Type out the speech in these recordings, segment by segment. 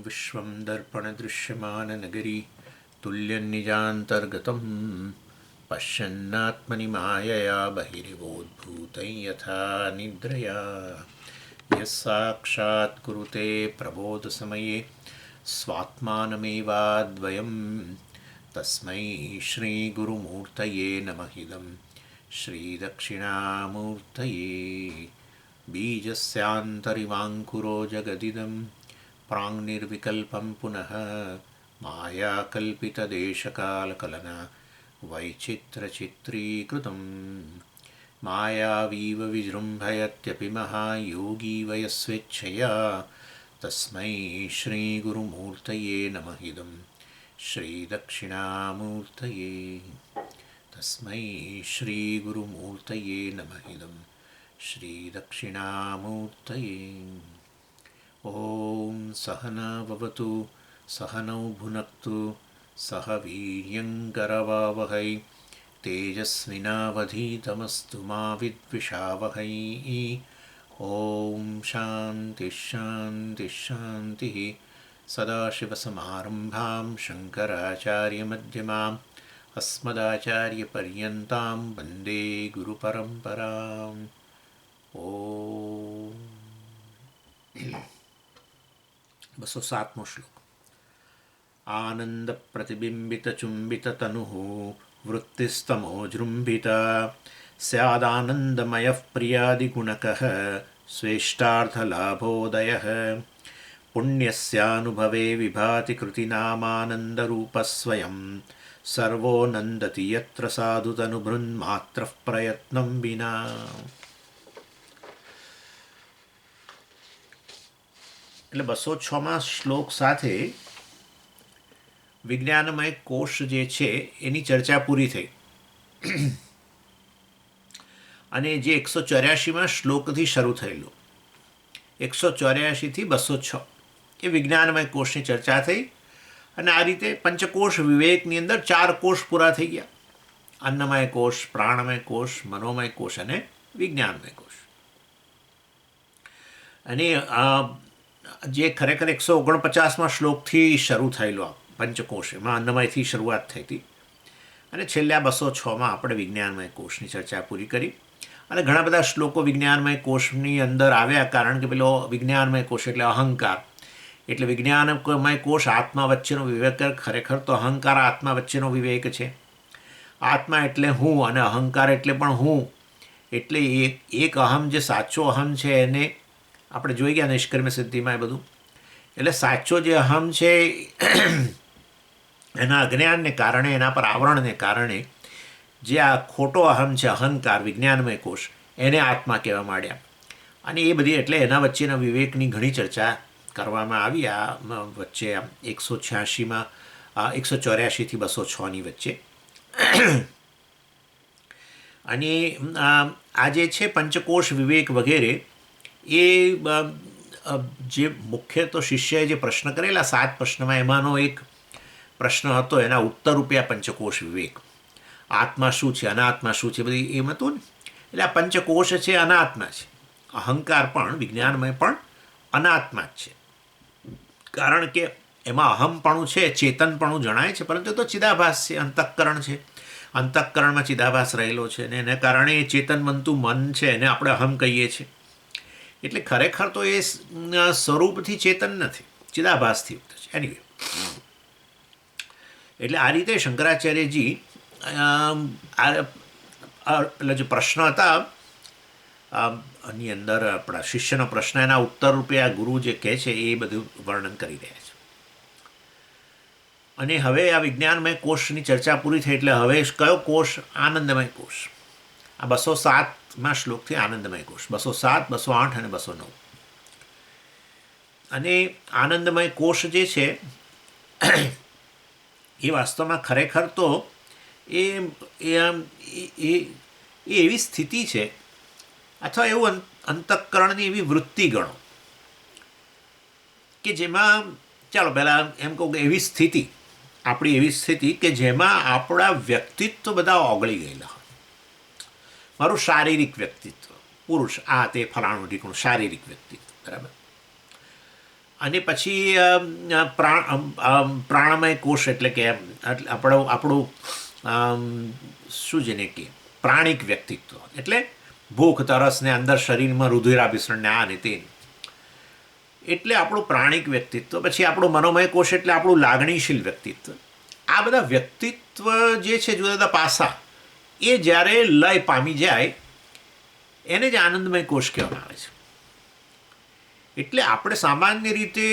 विश्वं दर्पणदृश्यमाननगरी तुल्यन्निजान्तर्गतं पश्यन्नात्मनि मायया बहिरिवोद्भूतं यथा निद्रया यः साक्षात् कुरुते प्रबोधसमये स्वात्मानमेवाद्वयं तस्मै श्रीगुरुमूर्तये नमः श्रीदक्षिणामूर्तये बीजस्यान्तरिवाङ्कुरो जगदिदं प्राङ्निर्विकल्पं पुनः मायाकल्पितदेशकालकलना वैचित्रचित्रीकृतं मायावीव विजृम्भयत्यपि महायोगी वयस्वेच्छया तस्मै श्रीगुरुमूर्तये नमः श्रीदक्षिणामूर्तये तस्मै श्रीगुरुमूर्तये नमः श्रीदक्षिणामूर्तये। ॐ सहना भवतु सहनौ भुनक्तु सह वीर्यङ्करवावहै तेजस्विनावधीतमस्तु मा विद्विषावहै। ॐ शान्तिः शान्तिः शान्तिः। सदाशिवसमारम्भां शङ्कराचार्यमध्यमाम् अस्मदाचार्यपर्यन्तां वन्दे गुरुपरम्पराम्। ॐ 207मो श्लोक। आनन्दप्रतिबिम्बितचुम्बिततनुः वृत्तिस्तमोजृम्भिता स्यादानन्दमयः प्रियादिगुणकः स्वेष्टार्थलाभोदयः पुण्यस्यानुभवे विभाति कृतिनामानन्दरूपः स्वयं सर्वो नन्दति यत्र साधुतनुभृन्मात्रः प्रयत्नं विना। એટલે 206મા શ્લોક સાથે વિજ્ઞાનમય કોષ જે છે એની ચર્ચા પૂરી થઈ અને જે 184મા શ્લોકથી શરૂ થયેલો 184 થી 206 એ વિજ્ઞાનમય કોષની ચર્ચા થઈ અને આ રીતે પંચકોષ વિવેકની અંદર 4 કોષ પૂરા થઈ ગયા: અન્નમય કોષ, પ્રાણમય કોષ, મનોમય કોષ અને વિજ્ઞાનમય કોષ. અને જે ખરેખર 149મા શ્લોકથી શરૂ થયેલો પંચકોષ, એમાં અન્નમયથી શરૂઆત થઈ હતી અને છેલ્લા 206માં આપણે વિજ્ઞાનમય કોષની ચર્ચા પૂરી કરી. અને ઘણા બધા શ્લોકો વિજ્ઞાનમય કોષની અંદર આવ્યા, કારણ કે પેલો વિજ્ઞાનમય કોષ એટલે અહંકાર, એટલે વિજ્ઞાનમય કોષ આત્મા વચ્ચેનો વિવેક. ખરેખર તો અહંકાર આત્મા વચ્ચેનો વિવેક છે. આત્મા એટલે હું અને અહંકાર એટલે પણ હું. એટલે એક અહમ, જે સાચો અહમ છે, એને આપણે જોઈ ગયા નિષ્કર્મ સિદ્ધિમાં એ બધું. એટલે સાચો જે અહમ છે એના અજ્ઞાનને કારણે, એના પર આવરણને કારણે જે આ ખોટો અહમ છે અહંકાર, વિજ્ઞાનમય કોષ, એને આત્મા કહેવા માંડ્યા. અને એ બધી એટલે એના વચ્ચેના વિવેકની ઘણી ચર્ચા કરવામાં આવી આ વચ્ચે 186માં 184 થી 206ની વચ્ચે. અને આ જે છે પંચકોષ વિવેક વગેરે, એ જે મુખ્ય તો શિષ્યએ જે પ્રશ્ન કરેલા 7 પ્રશ્નમાં, એમાંનો એક પ્રશ્ન હતો, એના ઉત્તર રૂપે આ પંચકોષ વિવેક, આત્મા શું છે, અનાત્મા શું છે, બધી એમ હતું ને. એટલે આ પંચકોષ છે અનાત્મા છે. અહંકાર પણ, વિજ્ઞાનમય પણ અનાત્મા જ છે, કારણ કે એમાં અહમપણું છે, ચેતનપણું જણાય છે, પરંતુ તો ચિદાભાસ છે, અંતઃકરણ છે. અંતઃકરણમાં ચિદાભાસ રહેલો છે અને એને કારણે એ ચેતનવંતું મન છે, એને આપણે અહમ કહીએ છીએ. એટલે ખરેખર તો એ સ્વરૂપથી ચેતન નથી, ચિદાભાસથી યુક્ત છે. એનીવે, એટલે આ રીતે શંકરાચાર્યજી પેલા જે પ્રશ્ન હતા આની અંદર, આપણા શિષ્યનો પ્રશ્ન, એના ઉત્તર રૂપે આ ગુરુ જે કહે છે એ બધું વર્ણન કરી રહ્યા છે. અને હવે આ વિજ્ઞાનમય કોષની ચર્ચા પૂરી થઈ, એટલે હવે કયો કોષ? આનંદમય કોષ. આ 207મા શ્લોકથી આનંદમય કોષ, 207, 208 અને 209. અને આનંદમય કોષ જે છે એ વાસ્તવમાં ખરેખર તો એ એવી સ્થિતિ છે, અથવા એવું અંતઃકરણની એવી વૃત્તિ ગણો કે જેમાં, ચાલો પહેલાં એમ કહું કે એવી સ્થિતિ, આપણી એવી સ્થિતિ કે જેમાં આપણા વ્યક્તિત્વ બધા ઓગળી ગયેલા હોય. મારું શારીરિક વ્યક્તિત્વ, પુરુષ, આ તે ફલાણું ઢીકણું શારીરિક વ્યક્તિત્વ, બરાબર. અને પછી પ્રાણમય કોષ એટલે કે આપણું શું જેને કે પ્રાણિક વ્યક્તિત્વ એટલે ભૂખ તરસને અંદર શરીરમાં રુધિરાભિસરણને આ ને તે, એટલે આપણું પ્રાણિક વ્યક્તિત્વ. પછી આપણું મનોમય કોષ એટલે આપણું લાગણીશીલ વ્યક્તિત્વ. આ બધા વ્યક્તિત્વ જે છે જુદા જુદા પાસા, એ જ્યારે લય પામી જાય એને જ આનંદમય કોષ કહેવામાં આવે છે. એટલે આપણે સામાન્ય રીતે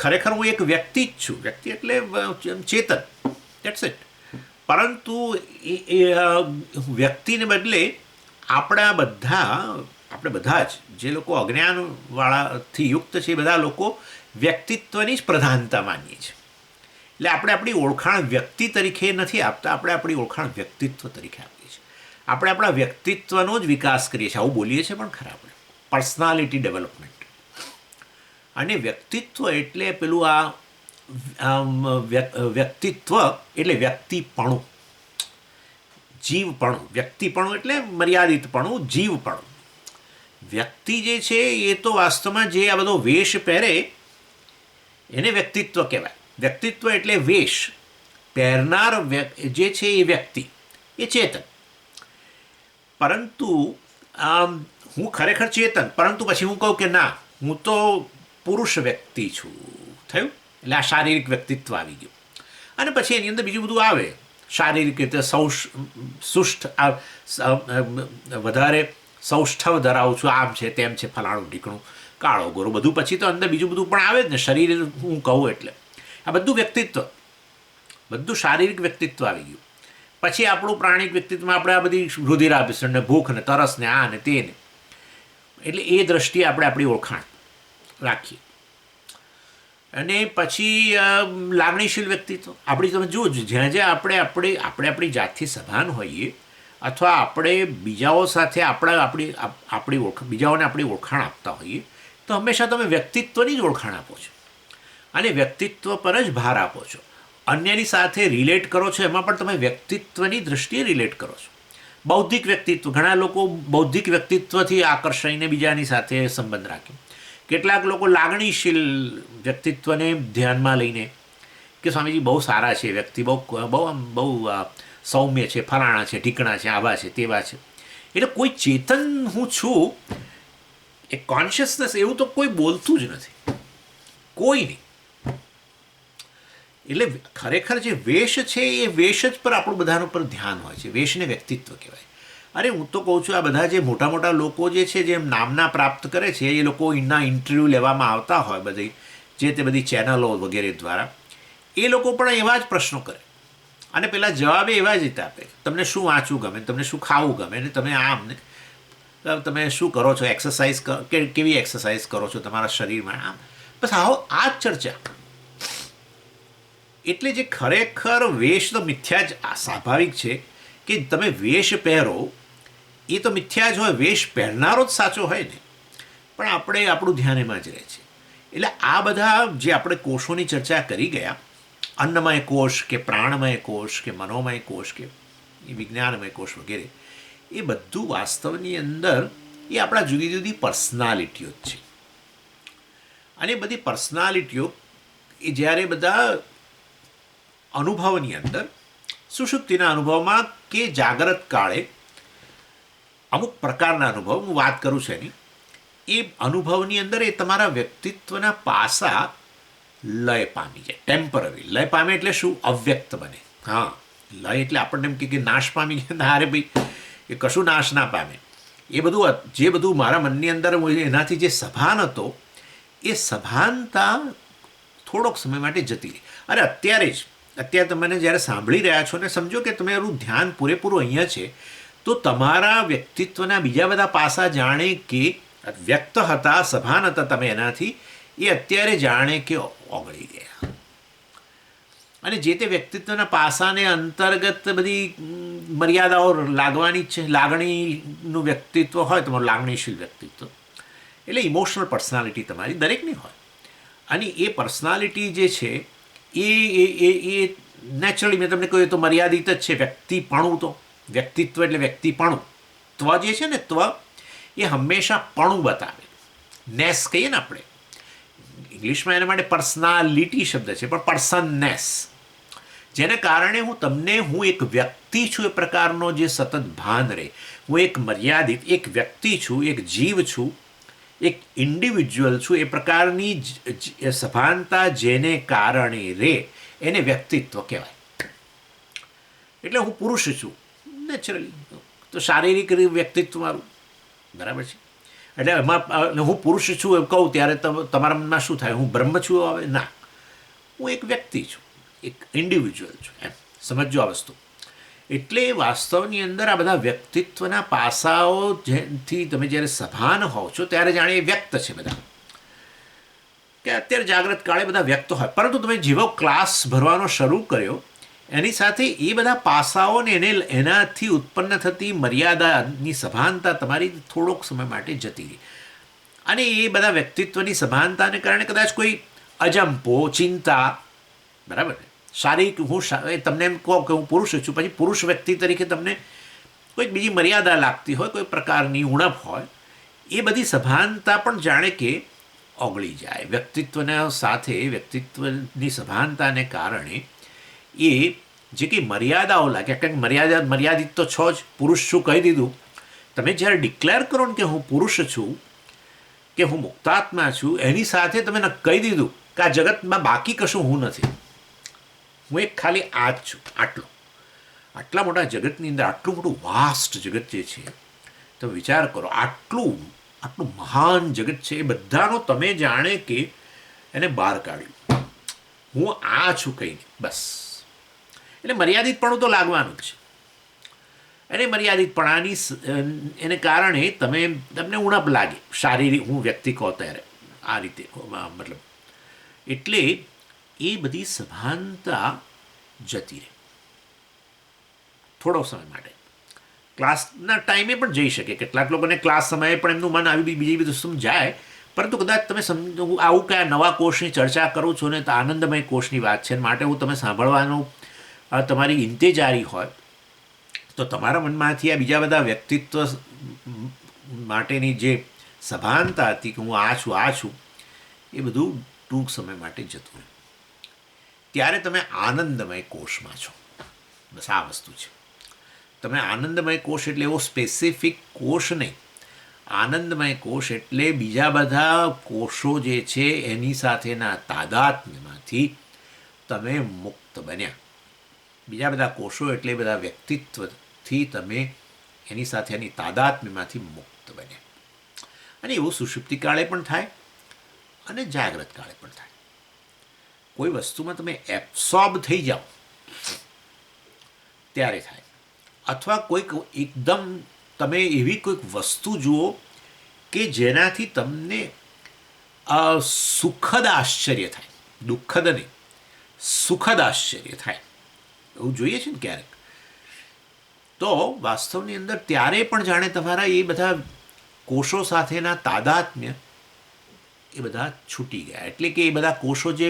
ખરેખર હું એક વ્યક્તિ જ છું, વ્યક્તિ એટલે ચેતન, દેટ્સ ઇટ. પરંતુ એ વ્યક્તિને બદલે આપણે બધા જ જે લોકો અજ્ઞાનવાળાથી યુક્ત છે એ બધા લોકો વ્યક્તિત્વની જ પ્રધાનતા માનીએ છીએ. એટલે આપણે આપણી ઓળખાણ વ્યક્તિ તરીકે નથી આપતા, આપણે આપણી ઓળખાણ વ્યક્તિત્વ તરીકે આપીએ છીએ. આપણે આપણા વ્યક્તિત્વનો જ વિકાસ કરીએ છીએ, આવું બોલીએ છીએ પણ ખરા આપણે, પર્સનાલિટી ડેવલપમેન્ટ. અને વ્યક્તિત્વ એટલે પેલું વ્યક્તિત્વ એટલે વ્યક્તિપણું, જીવપણું. વ્યક્તિપણું એટલે મર્યાદિતપણું, જીવપણું. વ્યક્તિ જે છે એ તો વાસ્તવમાં જે આ બધો વેશ પહેરે એને વ્યક્તિત્વ કહેવાય. વ્યક્તિત્વ એટલે વેશ પહેરનાર જે છે એ વ્યક્તિ, એ ચેતન. પરંતુ હું ખરેખર ચેતન, પરંતુ પછી હું કહું કે ના હું તો પુરુષ વ્યક્તિ છું, થયું. એટલે આ શારીરિક વ્યક્તિત્વ આવી ગયું. અને પછી એની અંદર બીજું બધું આવે, શારીરિક રીતે સુષ્ઠ, વધારે સૌષ્ઠવ ધરાવું છું, આમ છે તેમ છે, ફલાણું ઢીકણું, કાળો ગોરો, બધું પછી તો અંદર બીજું બધું પણ આવે જ ને. શરીર હું કહું એટલે આ બધું વ્યક્તિત્વ, બધું શારીરિક વ્યક્તિત્વ આવી ગયું. પછી આપણું પ્રાણિક વ્યક્તિત્વમાં આપણે આ બધી રુધિરાભિસરણ ને ભૂખ ને તરસ ને આ ને તે ને, એટલે એ દ્રષ્ટિએ આપણે આપણી ઓળખાણ રાખીએ. અને પછી લાગણીશીલ વ્યક્તિત્વ આપણી, તમે જુઓ જ્યાં જ્યાં આપણે આપણી જાતથી સભાન હોઈએ અથવા આપણે બીજાઓ સાથે બીજાઓને આપણી ઓળખાણ આપતા હોઈએ તો હંમેશા તમે વ્યક્તિત્વની જ ઓળખાણ આપો છો અને વ્યક્તિત્વ પર જ ભાર આપો છો. અન્યની સાથે રિલેટ કરો છો એમાં પણ તમે વ્યક્તિત્વની દૃષ્ટિએ રિલેટ કરો છો. બૌદ્ધિક વ્યક્તિત્વ, ઘણા લોકો બૌદ્ધિક વ્યક્તિત્વથી આકર્ષાઈને બીજાની સાથે સંબંધ રાખે. કેટલાક લોકો લાગણીશીલ વ્યક્તિત્વને ધ્યાનમાં લઈને કે સ્વામીજી બહુ સારા છે, વ્યક્તિ બહુ સૌમ્ય છે, ફલાણા છે, ઢીકણા છે, આવા છે, તેવા છે. એટલે કોઈ ચેતન હું છું, એ કોન્શિયસનેસ એવું તો કોઈ બોલતું જ નથી, કોઈ નહીં. એટલે ખરેખર જે વેશ છે એ વેશ જ પર આપણું બધાનું પર ધ્યાન હોય છે. વેશને વ્યક્તિત્વ કહેવાય. અરે હું તો કહું છું, આ બધા જે મોટા મોટા લોકો જે છે, જે નામના પ્રાપ્ત કરે છે, એ લોકો એના ઇન્ટરવ્યૂ લેવામાં આવતા હોય બધી જે તે બધી ચેનલો વગેરે દ્વારા, એ લોકો પણ એવા જ પ્રશ્નો કરે અને પેલા જવાબે એવા જ રીતે આપે. તમને શું વાંચવું ગમે, તમને શું ખાવું ગમે, ને તમે આમ ને તમે શું કરો છો, એક્સરસાઇઝ કેવી એક્સરસાઇઝ કરો છો તમારા શરીરમાં, આમ બસ આવો આ જ ચર્ચા. એટલે જે ખરેખર વેશ તો મિથ્યા જ સ્વાભાવિક છે કે તમે વેશ પહેરો એ તો મિથ્યા જ હોય, વેશ પહેરનારો જ સાચો હોય ને. પણ આપણે આપણું ધ્યાન એમાં જ રહે છે. એટલે આ બધા જે આપણે કોષોની ચર્ચા કરી ગયા, અન્નમય કોષ કે પ્રાણમય કોષ કે મનોમય કોષ કે વિજ્ઞાનમય કોષ વગેરે, એ બધું વાસ્તવની અંદર એ આપણા જુદી જુદી પર્સનાલિટીઓ જ છે. અને બધી પર્સનાલિટીઓ એ જ્યારે બધા અનુભવની અંદર, સુષુપ્તિના અનુભવમાં કે જાગ્રત કાળે અમુક પ્રકારના અનુભવ હું વાત કરું છું એની, એ અનુભવની અંદર એ તમારા વ્યક્તિત્વના પાસા લય પામી જાય. ટેમ્પરરી લય પામે એટલે શું? અવ્યક્ત બને. હા, લય એટલે આપણને એમ કે નાશ પામી ગયા, અરે ભાઈ એ કશું નાશ ના પામે. એ બધું જે બધું મારા મનની અંદર એનાથી જે સભાન હતો, એ સભાનતા થોડોક સમય માટે જતી રહી. અરે અત્યારે તમે મને જ્યારે સાંભળી રહ્યા છો ને સમજો કે તમારું ધ્યાન પૂરેપૂરું અહીંયા છે, તો તમારા વ્યક્તિત્વના બીજા બધા પાસા જાણે કે વ્યક્ત હતા, સભાન હતા તમે એનાથી, એ અત્યારે જાણે કે ઓગળી ગયા. અને જે તે વ્યક્તિત્વના પાસાને અંતર્ગત બધી મર્યાદાઓ લાગવાની છે. લાગણીનું વ્યક્તિત્વ હોય તમારું, લાગણીશીલ વ્યક્તિત્વ એટલે ઇમોશનલ પર્સનાલિટી તમારી દરેકની હોય. અને એ પર્સનાલિટી જે છે એ નેચરલી, મેં તમને કહ્યું તો મર્યાદિત જ છે. વ્યક્તિપણું તો વ્યક્તિત્વ એટલે વ્યક્તિપણું. ત્વ જે છે ને, ત્વ એ હંમેશા પણું બતાવે. નેસ કહીએ ને આપણે, ઇંગ્લિશમાં એના માટે પર્સનાલિટી શબ્દ છે, પણ પર્સનનેસ, જેને કારણે હું એક વ્યક્તિ છું એ પ્રકારનો જે સતત ભાન રહે, હું એક મર્યાદિત એક વ્યક્તિ છું, એક જીવ છું, એક ઇન્ડિવિજ્યુઅલ છું, એ પ્રકારની સભાનતા જેને કારણે રહે એને વ્યક્તિત્વ કહેવાય. એટલે હું પુરુષ છું નેચરલી, તો શારીરિક વ્યક્તિત્વ મારું બરાબર છે. એટલે એમાં હું પુરુષ છું એવું કહું ત્યારે તમારા મનમાં શું થાય, હું બ્રહ્મ છું હવે? ના, હું એક વ્યક્તિ છું, એક ઇન્ડિવિજ્યુઅલ છું, એમ સમજો આ વસ્તુ. એટલે વાસ્તવની અંદર આ બધા વ્યક્તિત્વના પાસાઓ જેથી તમે જ્યારે સભાન હોવ છો ત્યારે જાણે એ વ્યક્ત છે બધા, કે અત્યારે જાગ્રત કાળે બધા વ્યક્ત હોય, પરંતુ તમે જેવો ક્લાસ ભરવાનો શરૂ કર્યો એની સાથે એ બધા પાસાઓને એનાથી ઉત્પન્ન થતી મર્યાદાની સભાનતા તમારી થોડોક સમય માટે જતી રહી, અને એ બધા વ્યક્તિત્વની સભાનતાને કારણે કદાચ કોઈ અજંપો, ચિંતા, બરાબર, શારીરિક તમને એમ કહો કે હું પુરુષ છું, પછી પુરુષ વ્યક્તિ તરીકે તમને કોઈક બીજી મર્યાદા લાગતી હોય, કોઈ પ્રકારની ઉણપ હોય, એ બધી સભાનતા પણ જાણે કે ઓગળી જાય. વ્યક્તિત્વના સાથે વ્યક્તિત્વની સભાનતાને કારણે એ જે કંઈ મર્યાદાઓ લાગે, કંઈક મર્યાદિત તો છો જ, પુરુષ છું કહી દીધું. તમે જ્યારે ડિક્લેર કરો ને કે હું પુરુષ છું, કે હું મુક્તાત્મા છું, એની સાથે તમે કહી દીધું કે આ જગતમાં બાકી કશું હું નથી, હું એક ખાલી આ જ છું. આટલા મોટા જગતની અંદર આટલું મોટું વાસ્ટ જગત જે છે, તમે વિચાર કરો, આટલું મહાન જગત છે, એ બધાનો તમે જાણે કે એને બહાર કાઢ્યું, હું આ છું કંઈ નહીં, બસ. એટલે મર્યાદિતપણું તો લાગવાનું જ છે, અને મર્યાદિતપણાની એને કારણે તમને ઉણપ લાગે, શારીરિક હું વ્યક્તિ કહો ત્યારે આ રીતે, મતલબ એટલે એ બધી સભાનતા જતી રહે થોડો સમય માટે. ક્લાસના ટાઈમે પણ જઈ શકે, કેટલાક લોકોને ક્લાસ સમયે પણ એમનું મન આવી બીજી બધી વસ્તુ જાય, પરંતુ કદાચ તમે હું આવું કયા નવા કોર્સની ચર્ચા કરું છું ને તો આનંદમય કોર્સની વાત છે, માટે હું તમે સાંભળવાનું તમારી ઇંતેજારી હોય તો તમારા મનમાંથી આ બીજા બધા વ્યક્તિત્વ માટેની જે સભાનતા હતી કે હું આ છું એ બધું ટૂંક સમય માટે જતું રહે. ત્યારે તમે આનંદમય કોષમાં છો. બસ આ વસ્તુ છે. તમે આનંદમય કોષ એટલે એવો સ્પેસિફિક કોષ નહીં, આનંદમય કોષ એટલે બીજા બધા કોષો જે છે એની સાથેના તાદાત્મ્યમાંથી તમે મુક્ત બન્યા. બીજા બધા કોષો એટલે બધા વ્યક્તિત્વથી તમે એની સાથેની તાદાત્મ્યમાંથી મુક્ત બન્યા. અને એવું સુષુપ્તિ કાળે પણ થાય અને જાગ્રત કાળે પણ થાય. કોઈ વસ્તુમાં તમે એબ્સોર્બ થઈ જાઓ ત્યારે થાય, અથવા કોઈક એકદમ તમે એવી કોઈક વસ્તુ જુઓ કે જેનાથી તમને સુખદ આશ્ચર્ય થાય, દુઃખદ નહીં, સુખદ આશ્ચર્ય થાય, એવું જોઈએ છે ને ક્યારેક. તો વાસ્તવની અંદર ત્યારે પણ જાણે તમારા એ બધા કોષો સાથેના તાદાત્મ્ય એ બધા છૂટી ગયા. એટલે કે એ બધા કોષો જે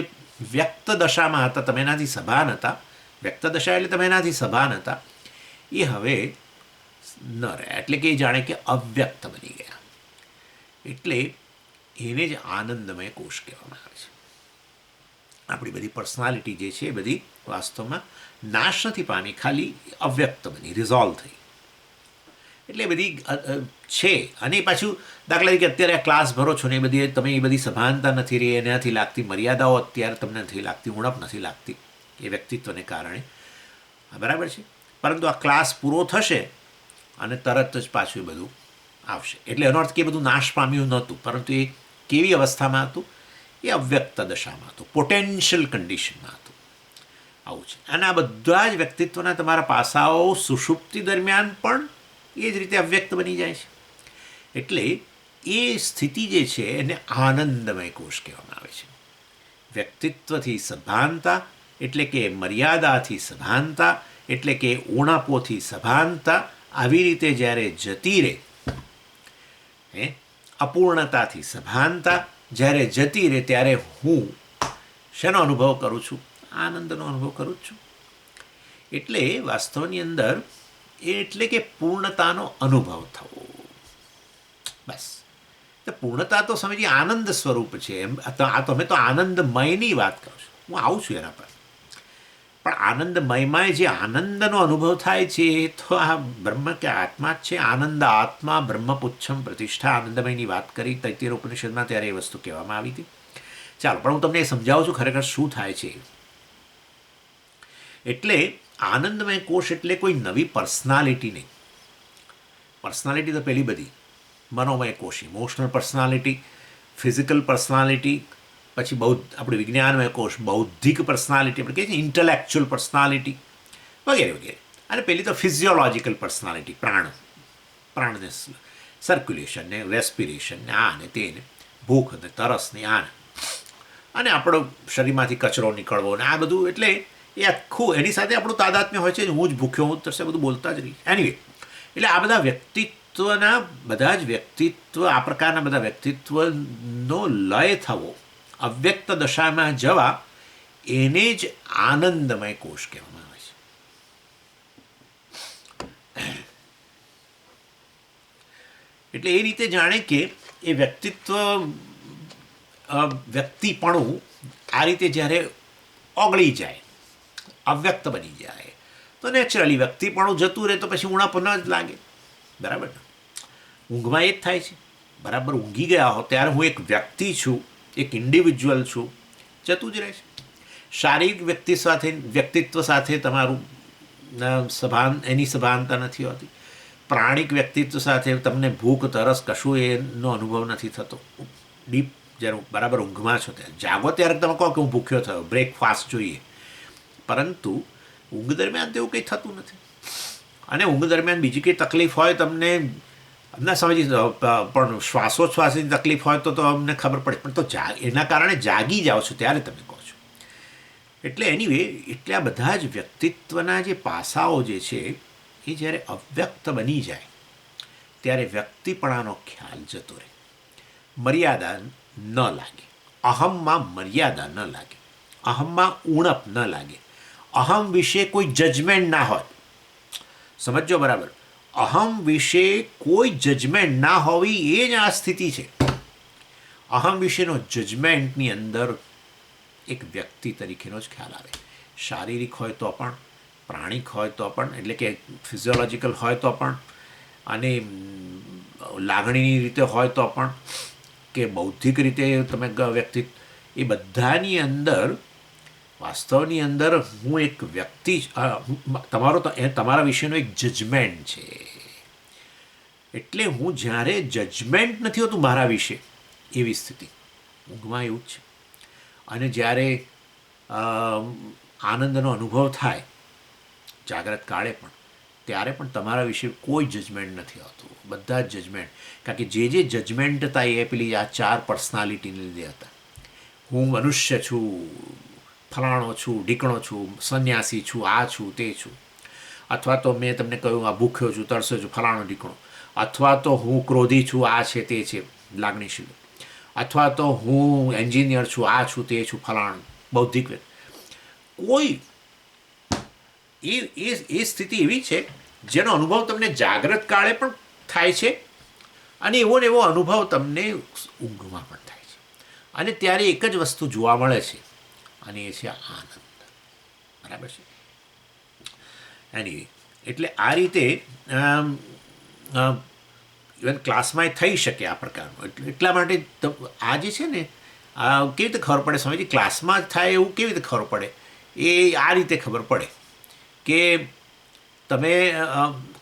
વ્યક્ત દશામાં હતા, તમે એનાથી સભાન હતા, વ્યક્ત દશા એટલે તમે એનાથી સભાન હતા, એ હવે ન રહ્યા. એટલે કે એ જાણે કે અવ્યક્ત બની ગયા. એટલે એને જ આનંદમય કોષ કહેવામાં આવે છે. આપણી બધી પર્સનાલિટી જે છે એ બધી વાસ્તવમાં નાશ નથી પામી, ખાલી અવ્યક્ત બની, રિઝોલ્વ થઈ. એટલે બધી છે. અને પાછું દાખલા તરીકે અત્યારે આ ક્લાસ ભરો છો ને એ બધી તમે એ બધી સભાનતા નથી રહી, એનાથી લાગતી મર્યાદાઓ અત્યારે તમને નથી લાગતી, ઉણપ નથી લાગતી એ વ્યક્તિત્વને કારણે, બરાબર છે. પરંતુ આ ક્લાસ પૂરો થશે અને તરત જ પાછું એ બધું આવશે. એટલે એનો અર્થ કે એ બધું નાશ પામ્યું નહોતું, પરંતુ એ કેવી અવસ્થામાં હતું? એ અવ્યક્ત દશામાં હતું, પોટેન્શિયલ કન્ડિશનમાં હતું. આવું છે. અને આ બધા જ વ્યક્તિત્વના તમારા પાસાઓ સુષુપ્તિ દરમિયાન પણ એ જ રીતે અવ્યક્ત બની જાય છે. એટલે એ સ્થિતિ જે છે એને આનંદમય કોષ કહેવામાં આવે છે. વ્યક્તિત્વથી સભાનતા એટલે કે મર્યાદાથી સભાનતા એટલે કે ઉણપોથી સભાનતા આવી રીતે જ્યારે જતી રહે, અપૂર્ણતાથી સભાનતા જ્યારે જતી રહે ત્યારે હું શેનો અનુભવ કરું છું? આનંદનો અનુભવ કરું છું. એટલે વાસ્તવની અંદર એટલે કે પૂર્ણતાનો અનુભવ થવો. બસ તો પૂર્ણતા તો સમજી આનંદ સ્વરૂપ છે. એમ તમે તો આનંદમયની વાત કરો છો, હું આવું છું એના પર. પણ આનંદમયમાં જે આનંદનો અનુભવ થાય છે એ તો આ બ્રહ્મ કે આત્મા જ છે. આનંદ આત્મા બ્રહ્મપુચ્છમ પ્રતિષ્ઠા, આનંદમયની વાત કરી તૈત્તિર ઉપનિષદમાં, ત્યારે એ વસ્તુ કહેવામાં આવી હતી. ચાલો, પણ હું તમને એ સમજાવું છું ખરેખર શું થાય છે. એટલે આનંદમય કોષ એટલે કોઈ નવી પર્સનાલિટી નહીં. પર્સનાલિટી તો પહેલી બધી મનોમય કોષ, ઇમોશનલ પર્સનાલિટી, ફિઝિકલ પર્સનાલિટી, પછી આપણે વિજ્ઞાનમય કોષ, બૌદ્ધિક પર્સનાલિટી, આપણે કહીએ છીએ ઇન્ટેલેક્ચ્યુઅલ પર્સનાલિટી, વગેરે વગેરે. અને પહેલી તો ફિઝિયોલોજિકલ પર્સનાલિટી, પ્રાણને સર્ક્યુલેશન ને રેસ્પિરેશન ને આ ને તેને, ભૂખ ને તરસ ને આ, અને આપણો શરીરમાંથી કચરો નીકળવો ને આ બધું. એટલે એ આખું એની સાથે આપણું તાદાત્મ્ય હોય છે. હું જ ભૂખ્યો, હું તરસે, બધું બોલતા જ રહી. એનીવે, એટલે આ બધા બધા જ વ્યક્તિત્વ, આ પ્રકારના બધા વ્યક્તિત્વનો લય થવો, અવ્યક્ત દશામાં જવા, એને જ આનંદમય કોષ કહેવામાં આવે છે. એટલે એ રીતે જાણે કે એ વ્યક્તિપણું આ રીતે જ્યારે ઓગળી જાય, અવ્યક્ત બની જાય, તો નેચરલી વ્યક્તિપણું જતું રહે તો પછી ઉણાપણ જ લાગે. બરાબર ને? ઊંઘમાં એ જ થાય છે. બરાબર ઊંઘી ગયા હો ત્યારે હું એક વ્યક્તિ છું, એક ઇન્ડિવિજ્યુઅલ છું, જતું જ રહે છે. શારીરિક વ્યક્તિત્વ સાથે તમારું એની સભાનતા નથી હોતી. પ્રાણિક વ્યક્તિત્વ સાથે તમને ભૂખ તરસ કશું એનો અનુભવ નથી થતો. ડીપ જ્યારે બરાબર ઊંઘમાં છો ત્યારે, જાગો ત્યારે તમે કહો કે હું ભૂખ્યો થયો, બ્રેકફાસ્ટ જોઈએ, પરંતુ ઊંઘ દરમિયાન તો એવું કંઈ થતું નથી. અને ઊંઘ દરમિયાન બીજી કંઈ તકલીફ હોય તમને ના સમજી, પણ શ્વાસોચ્છ્વાસની તકલીફ હોય તો અમને ખબર પડે, પણ તો એના કારણે જાગી જાઓ છો ત્યારે તમે કહો છો. એટલે એનીવે, એટલે આ બધા જ વ્યક્તિત્વના જે પાસાઓ જે છે એ જ્યારે અવ્યક્ત બની જાય ત્યારે વ્યક્તિપણાનો ખ્યાલ જતો રહે, મર્યાદા ન લાગે, અહમમાં મર્યાદા ન લાગે, અહમમાં ઉણપ ન લાગે, અહમ વિશે કોઈ જજમેન્ટ ના હોય. સમજો બરાબર? અહમ વિશે કોઈ જજમેન્ટ ના હોવી એ જ આ સ્થિતિ છે. અહમ વિશેનો જજમેન્ટની અંદર એક વ્યક્તિ તરીકેનો જ ખ્યાલ આવે. શારીરિક હોય તો પણ, પ્રાણિક હોય તો પણ, એટલે કે ફિઝિયોલોજિકલ હોય તો પણ, અને લાગણીની રીતે હોય તો પણ, કે બૌદ્ધિક રીતે તમે વ્યક્તિ, એ બધાની અંદર વાસ્તવની અંદર હું એક વ્યક્તિ, તમારા વિશેનો એક જજમેન્ટ છે. એટલે હું જ્યારે જજમેન્ટ નથી હોતું મારા વિશે, એવી સ્થિતિ ઊંઘમાં એવું જ છે. અને જ્યારે આનંદનો અનુભવ થાય જાગ્રત કાળે પણ, ત્યારે પણ તમારા વિશે કોઈ જજમેન્ટ નથી હોતું. બધા જ જજમેન્ટ, કારણ કે જે જજમેન્ટ હતા એ પેલી આ 4 પર્સનાલિટીને લીધે હતા. હું મનુષ્ય છું, ફલાણો છું, ઢીકણો છું, સંન્યાસી છું, આ છું, તે છું. અથવા તો મેં તમને કહ્યું આ ભૂખ્યો છું, તરસ્યો છું, ફલાણો ઢીકણો. અથવા તો હું ક્રોધી છું, આ છે, તે છે, લાગણીશીલ. અથવા તો હું એન્જિનિયર છું, આ છું, તે છું, ફલાણું, બૌદ્ધિક. કોઈ એ સ્થિતિ એવી છે જેનો અનુભવ તમને જાગ્રત કાળે પણ થાય છે, અને એવો ને એવો અનુભવ તમને ઊંઘમાં પણ થાય છે. અને ત્યારે એક જ વસ્તુ જોવા મળે છે, અને એ છે આનંદ. બરાબર છે? એની એટલે આ રીતે ઇવન ક્લાસમાં થઈ શકે આ પ્રકારનું. એટલા માટે આ જે છે ને, કેવી રીતે ખબર પડે સમજી, ક્લાસમાં જ થાય એવું કેવી રીતે ખબર પડે? એ આ રીતે ખબર પડે કે તમે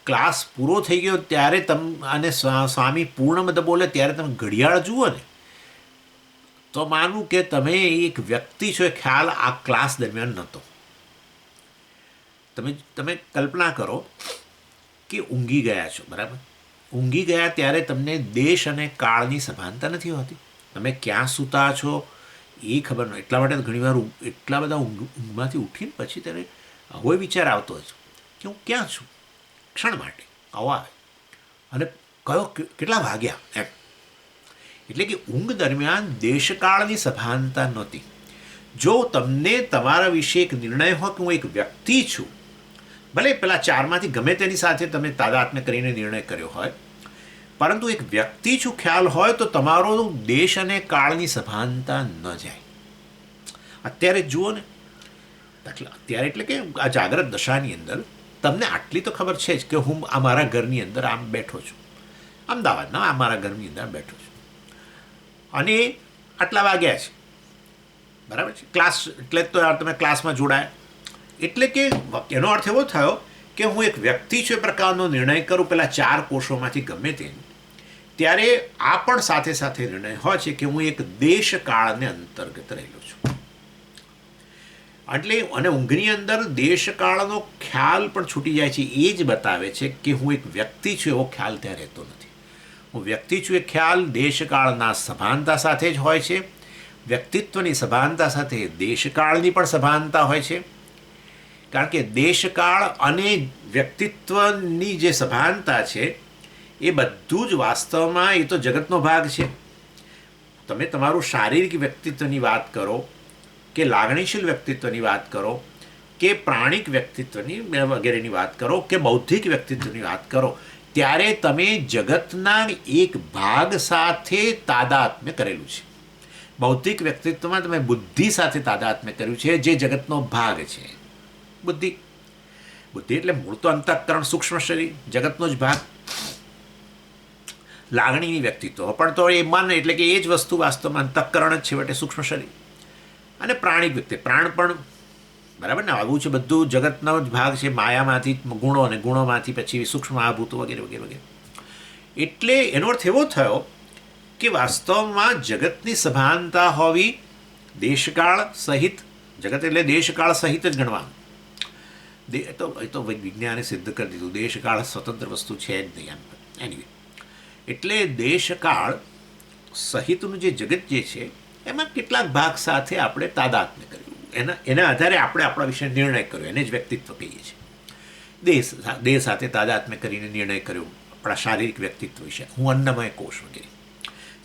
ક્લાસ પૂરો થઈ ગયો ત્યારે અને સ્વામી પૂર્ણમદ બોલે ત્યારે તમે ઘડિયાળ જુઓ ને, તો માનવું કે તમે એક વ્યક્તિ છો, એ ખ્યાલ આ ક્લાસ દરમિયાન નહોતો. તમે કલ્પના કરો કે ઊંઘી ગયા છો. બરાબર? ઊંઘી ગયા ત્યારે તમને દેશ અને કાળની સભાનતા નથી હોતી. તમે ક્યાં સૂતા છો એ ખબર ન. એટલા માટે ઘણીવાર એટલા બધા ઊંઘમાંથી ઉઠીને પછી ત્યારે હવે વિચાર આવતો હોય છે કે હું ક્યાં છું. ક્ષણ માટે આવો આવે, અને કેટલા વાગ્યા એમ. એટલે કે ઊંઘ દરમિયાન દેશકાળની સભાનતા નહોતી. જો તમને તમારા વિશે એક નિર્ણય હોય કે હું એક વ્યક્તિ છું, ભલે પેલા 4માંથી ગમે તેની સાથે તમે તાદાત્મ્ય કરીને નિર્ણય કર્યો હોય, પરંતુ એક વ્યક્તિછું ખ્યાલ હોય તો તમારો દેશ અને કાળની સભાનતા ન જાય. અત્યારે જુઓ ને, અત્યારે એટલે કે આ જાગ્રત દશાની અંદર તમને આટલી તો ખબર છે જ કે હું આ મારા ઘરની અંદર આમ બેઠો છું, અમદાવાદના આ મારા ઘરની અંદર બેઠો છું, અને આટલા વાગ્યા છે, બરાબર છે. ક્લાસ એટલે તો તમે ક્લાસમાં જોડાયા, એટલે કે એનો અર્થ એવો થયો કે હું એક વ્યક્તિ છું એ પ્રકારનો નિર્ણય કરું પેલા 4 કોષોમાંથી ગમે તે, ત્યારે આ પણ સાથે સાથે નિર્ણય હોય છે કે હું એક દેશકાળને અંતર્ગત રહેલો છું. એટલે અને ઊંઘની અંદર દેશકાળનો ખ્યાલ પણ છૂટી જાય છે. એ જ બતાવે છે કે હું એક વ્યક્તિ છું એવો ખ્યાલ ત્યાં રહેતો નથી. હું વ્યક્તિ છું એ ખ્યાલ દેશકાળના સભાનતા સાથે જ હોય છે. વ્યક્તિત્વની સભાનતા સાથે દેશકાળની પણ સભાનતા હોય છે, કારણ કે દેશકાળ અને વ્યક્તિત્વની જે સભાનતા છે એ બધું જ વાસ્તવમાં એ તો જગતનો ભાગ છે. તમે તમારું શારીરિક વ્યક્તિત્વની વાત કરો કે લાગણીશીલ વ્યક્તિત્વની વાત કરો કે પ્રાણિક વ્યક્તિત્વની વગેરેની વાત કરો કે બૌદ્ધિક વ્યક્તિત્વની વાત કરો, ત્યારે તમે જગતના એક ભાગ સાથે તાદાત્મ્ય કરેલું છે. બૌદ્ધિક વ્યક્તિત્વમાં તમે બુદ્ધિ સાથે તાદાત્મ્ય કર્યું છે, જે જગતનો ભાગ છે. બુદ્ધિ એટલે મૂળ તો અંતઃકરણ, સૂક્ષ્મ શરીર, જગતનો જ ભાગ. લાગણીની વ્યક્તિત્વ પણ તો એ મન, એટલે કે એ જ વસ્તુ વાસ્તવમાં અંતઃકરણ જ છેવટે સૂક્ષ્મ શરીર. અને પ્રાણિક વ્યક્તિ, પ્રાણ પણ બરાબર ને, આવું છે બધું જગતનો જ ભાગ છે. માયામાંથી ગુણો અને ગુણોમાંથી પછી સૂક્ષ્મ મહાભૂતો વગેરે વગેરે વગેરે. એટલે એનો અર્થ એવો થયો કે વાસ્તવમાં જગતની સભાનતા હોવી દેશકાળ સહિત, જગત એટલે દેશકાળ સહિત જ ગણવાનું. એ તો વિજ્ઞાને સિદ્ધ કરી દીધું, દેશકાળ સ્વતંત્ર વસ્તુ છે જ નહીં. એનીવે, એટલે દેશકાળ સહિતનું જે જગત જે છે એમાં કેટલાક ભાગ સાથે આપણે તાદાત્મ્ય કર્યું, એના આધારે આપણે આપણા વિશે નિર્ણય કર્યો, એને જ વ્યક્તિત્વ કહીએ છીએ. દેહ સાથે તાદાત્મ્ય કરીને નિર્ણય કર્યો આપણા શારીરિક વ્યક્તિત્વ વિશે, હું અન્નમય કોષ વગેરે.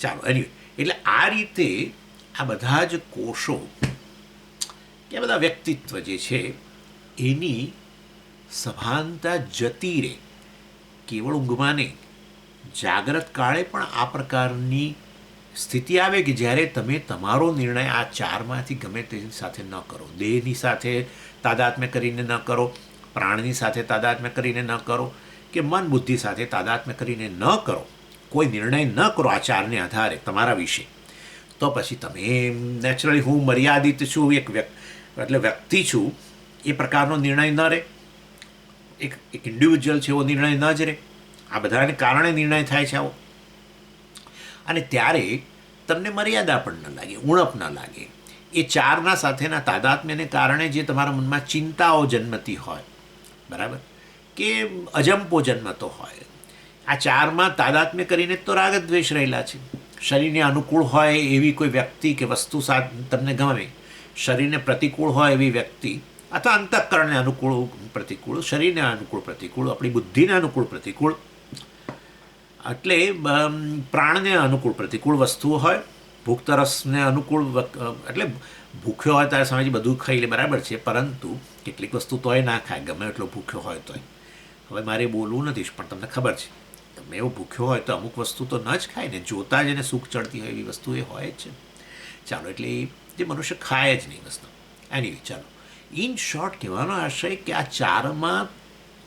ચાલો, એની એટલે આ રીતે આ બધા જ કોષો કે બધા વ્યક્તિત્વ જે છે એની સભાનતા જતી રહે. કેવળ ઊંઘમાં નહીં, જાગ્રત કાળે પણ આ પ્રકારની સ્થિતિ આવે કે જ્યારે તમે તમારો નિર્ણય આ 4માંથી ગમે તેની સાથે ન કરો. દેહની સાથે તાદાત્મ્ય કરીને ન કરો, પ્રાણની સાથે તાદાત્મ્ય કરીને ન કરો, કે મન બુદ્ધિ સાથે તાદાત્મ્ય કરીને ન કરો. કોઈ નિર્ણય ન કરો આ 4ને આધારે તમારા વિશે, તો પછી તમે નેચરલી હું મર્યાદિત છું, એટલે વ્યક્તિ છું એ પ્રકારનો નિર્ણય ન રહે. એક ઇન્ડિવિજ્યુઅલ છે એવો નિર્ણય ન જ રહે. આ બધાને કારણે નિર્ણય થાય છે આવો. અને ત્યારે તમને મર્યાદા પણ ન લાગે, ઉણપ ન લાગે. એ 4ના સાથેના તાદાત્મ્યને કારણે જે તમારા મનમાં ચિંતાઓ જન્મતી હોય, બરાબર, કે અજંપો જન્મતો હોય, આ 4માં તાદાત્મ્ય કરીને તો રાગ દ્વેષ રહેલા છે. શરીરને અનુકૂળ હોય એવી કોઈ વ્યક્તિ કે વસ્તુ સાથે તમને ગમે, શરીરને પ્રતિકૂળ હોય એવી વ્યક્તિ, અથવા અંતઃકરણને અનુકૂળ પ્રતિકૂળ, શરીરને અનુકૂળ પ્રતિકૂળ, આપણી બુદ્ધિને અનુકૂળ પ્રતિકૂળ, એટલે પ્રાણને અનુકૂળ પ્રતિકૂળ વસ્તુઓ હોય. ભૂખ તરસને અનુકૂળ, એટલે ભૂખ્યો હોય ત્યારે સમયથી બધું ખાઈ લે, બરાબર છે, પરંતુ કેટલીક વસ્તુ તોય ના ખાય, ગમે એટલો ભૂખ્યો હોય તોય. હવે મારે બોલવું નથી, પણ તમને ખબર છે, તમે એવો ભૂખ્યો હોય તો અમુક વસ્તુ તો ન જ ખાય ને, જોતા જ એને સુખ ચડતી હોય એવી વસ્તુ એ હોય જ છે. ચાલો, એટલે જે મનુષ્ય ખાય જ નહીં વસ્તુ. એની ચાલો, ઇન શોર્ટ કહેવાનો આશય કે આ 4માં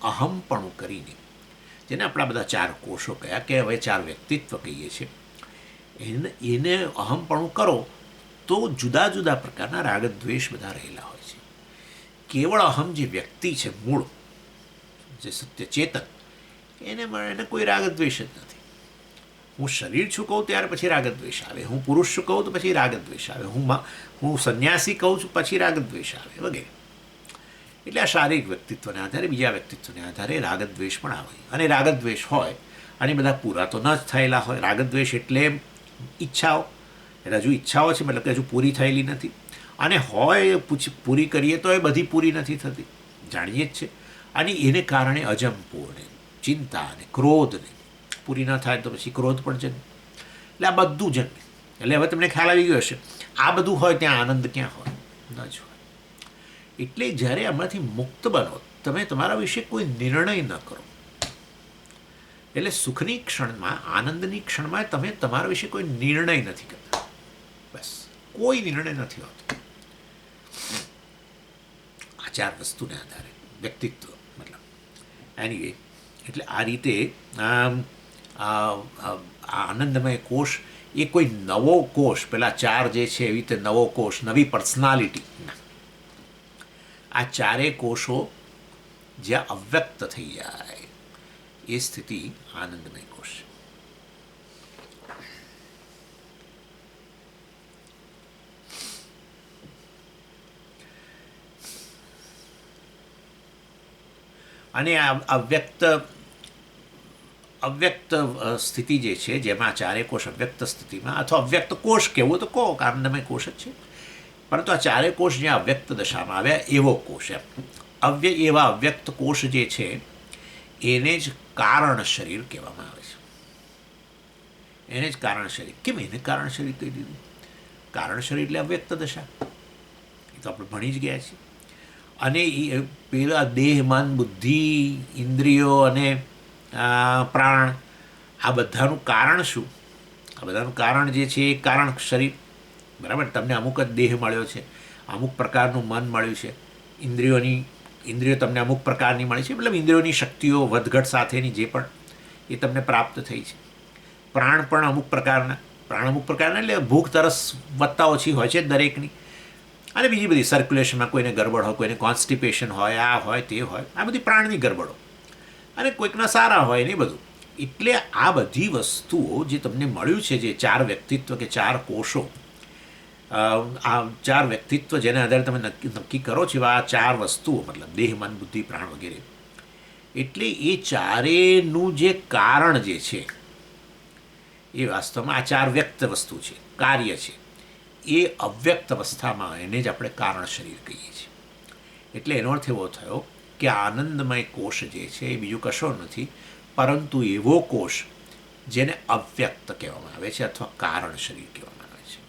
અહમપણું કરીને, જેને આપણા બધા 4 કોષો કયા કે હવે 4 વ્યક્તિત્વ કહીએ છીએ, એને અહમપણું કરો તો જુદા જુદા પ્રકારના રાગદ્વેષ બધા રહેલા હોય છે. કેવળ અહમ જે વ્યક્તિ છે, મૂળ જે સત્ય ચેતન, એને કોઈ રાગદ્વેષ જ નથી. હું શરીર છું કહું ત્યારે પછી રાગદ્વેષ આવે, હું પુરુષ છું કહું તો પછી રાગદ્વેષ આવે, હું સંન્યાસી કહું છું પછી રાગદ્વેષ આવે વગેરે. એટલે આ શારીરિક વ્યક્તિત્વને આધારે બીજા વ્યક્તિત્વને આધારે રાગદ્વેષ પણ આવે. અને રાગદ્વેષ હોય અને બધા પૂરા તો ન જ થયેલા હોય. રાગદ્વેષ એટલે ઈચ્છાઓ, એટલે હજુ ઈચ્છાઓ છે, મતલબ કે હજુ પૂરી થયેલી નથી. અને હોય પૂરી કરીએ તો એ બધી પૂરી નથી થતી, જાણીએ જ છે. અને એને કારણે અજંપો ને ચિંતા ને ક્રોધ ને, પૂરી ન થાય તો પછી ક્રોધ પણ જન્મે. એટલે આ બધું જન્મે. એટલે હવે તમને ખ્યાલ આવી ગયો હશે, આ બધું હોય ત્યાં આનંદ ક્યાં હોય? ન જ હોય. એટલે જ્યારે આમાંથી મુક્ત બનો, તમે તમારા વિશે કોઈ નિર્ણય ન કરો, એટલે સુખની ક્ષણમાં, આનંદની ક્ષણમાં તમે તમારા વિશે કોઈ નિર્ણય નથી કરતા. બસ કોઈ નિર્ણય નથી હોતો આ ચાર વસ્તુને આધારે, વ્યક્તિત્વ મતલબ. એનીવે, એટલે આ રીતે આ આનંદમય કોષ એ કોઈ નવો કોષ, પેલા ચાર જે છે એવી રીતે નવો કોષ, નવી પર્સનાલિટી ના. આ ચારેય કોષો જ્યાં અવ્યક્ત થઈ જાય એ સ્થિતિ આનંદમય કોષ. અને આ અવ્યક્ત સ્થિતિ જે છે, જેમાં ચારે કોષ અવ્યક્ત સ્થિતિમાં, અથવા અવ્યક્ત કોષ કહેવું તો કહો, આનંદમય કોષ જ છે, પરંતુ આ ચારે કોષ જ્યાં અવ્યક્ત દશામાં આવ્યા એવો કોષ એમ. એવા અવ્યક્ત કોષ જે છે એને જ કારણ શરીર કહેવામાં આવે છે. એને જ કારણ શરીર. કેમ એને કારણ શરીર કહી દીધું? કારણ શરીર એટલે અવ્યક્ત દશા, એ તો આપણે ભણી જ ગયા છીએ. અને એ પેલા દેહ, મન, બુદ્ધિ, ઇન્દ્રિયો અને પ્રાણ, આ બધાનું કારણ શું? આ બધાનું કારણ જે છે એ કારણ શરીર. બરાબર? તમને અમુક જ દેહ મળ્યો છે, અમુક પ્રકારનું મન મળ્યું છે, ઇન્દ્રિયો તમને અમુક પ્રકારની મળી છે, મતલબ ઇન્દ્રિયોની શક્તિઓ વધઘટ સાથેની જે પણ એ તમને પ્રાપ્ત થઈ છે. પ્રાણ પણ અમુક પ્રકારના, એટલે ભૂખ તરસ વધતા ઓછી હોય છે દરેકની. અને બીજી બધી સર્ક્યુલેશનમાં કોઈને ગરબડ હોય, કોઈને કોન્સ્ટિપેશન હોય, આ હોય તે હોય, આ બધી પ્રાણની ગરબડો. અને કોઈકના સારા હોય ને બધું. એટલે આ બધી વસ્તુઓ જે તમને મળ્યું છે, જે ચાર વ્યક્તિત્વ કે ચાર કોષો, આ ચાર વ્યક્તિત્વ જેના આધારે તમે નક્કી કરો છો, આ ચાર વસ્તુઓ મતલબ દેહ, મન, બુદ્ધિ, પ્રાણ વગેરે, એટલે એ ચારેનું જે કારણ જે છે એ વાસ્તવમાં આ ચાર વ્યક્ત વસ્તુ છે, કાર્ય છે, એ અવ્યક્ત અવસ્થામાં એને જ આપણે કારણ શરીર કહીએ છીએ. એટલે એનો અર્થ એવો થયો કે આનંદમય કોષ જે છે એ બીજું કશો નથી પરંતુ એવો કોષ જેને અવ્યક્ત કહેવામાં આવે છે અથવા કારણ શરીર કહેવામાં આવે છે.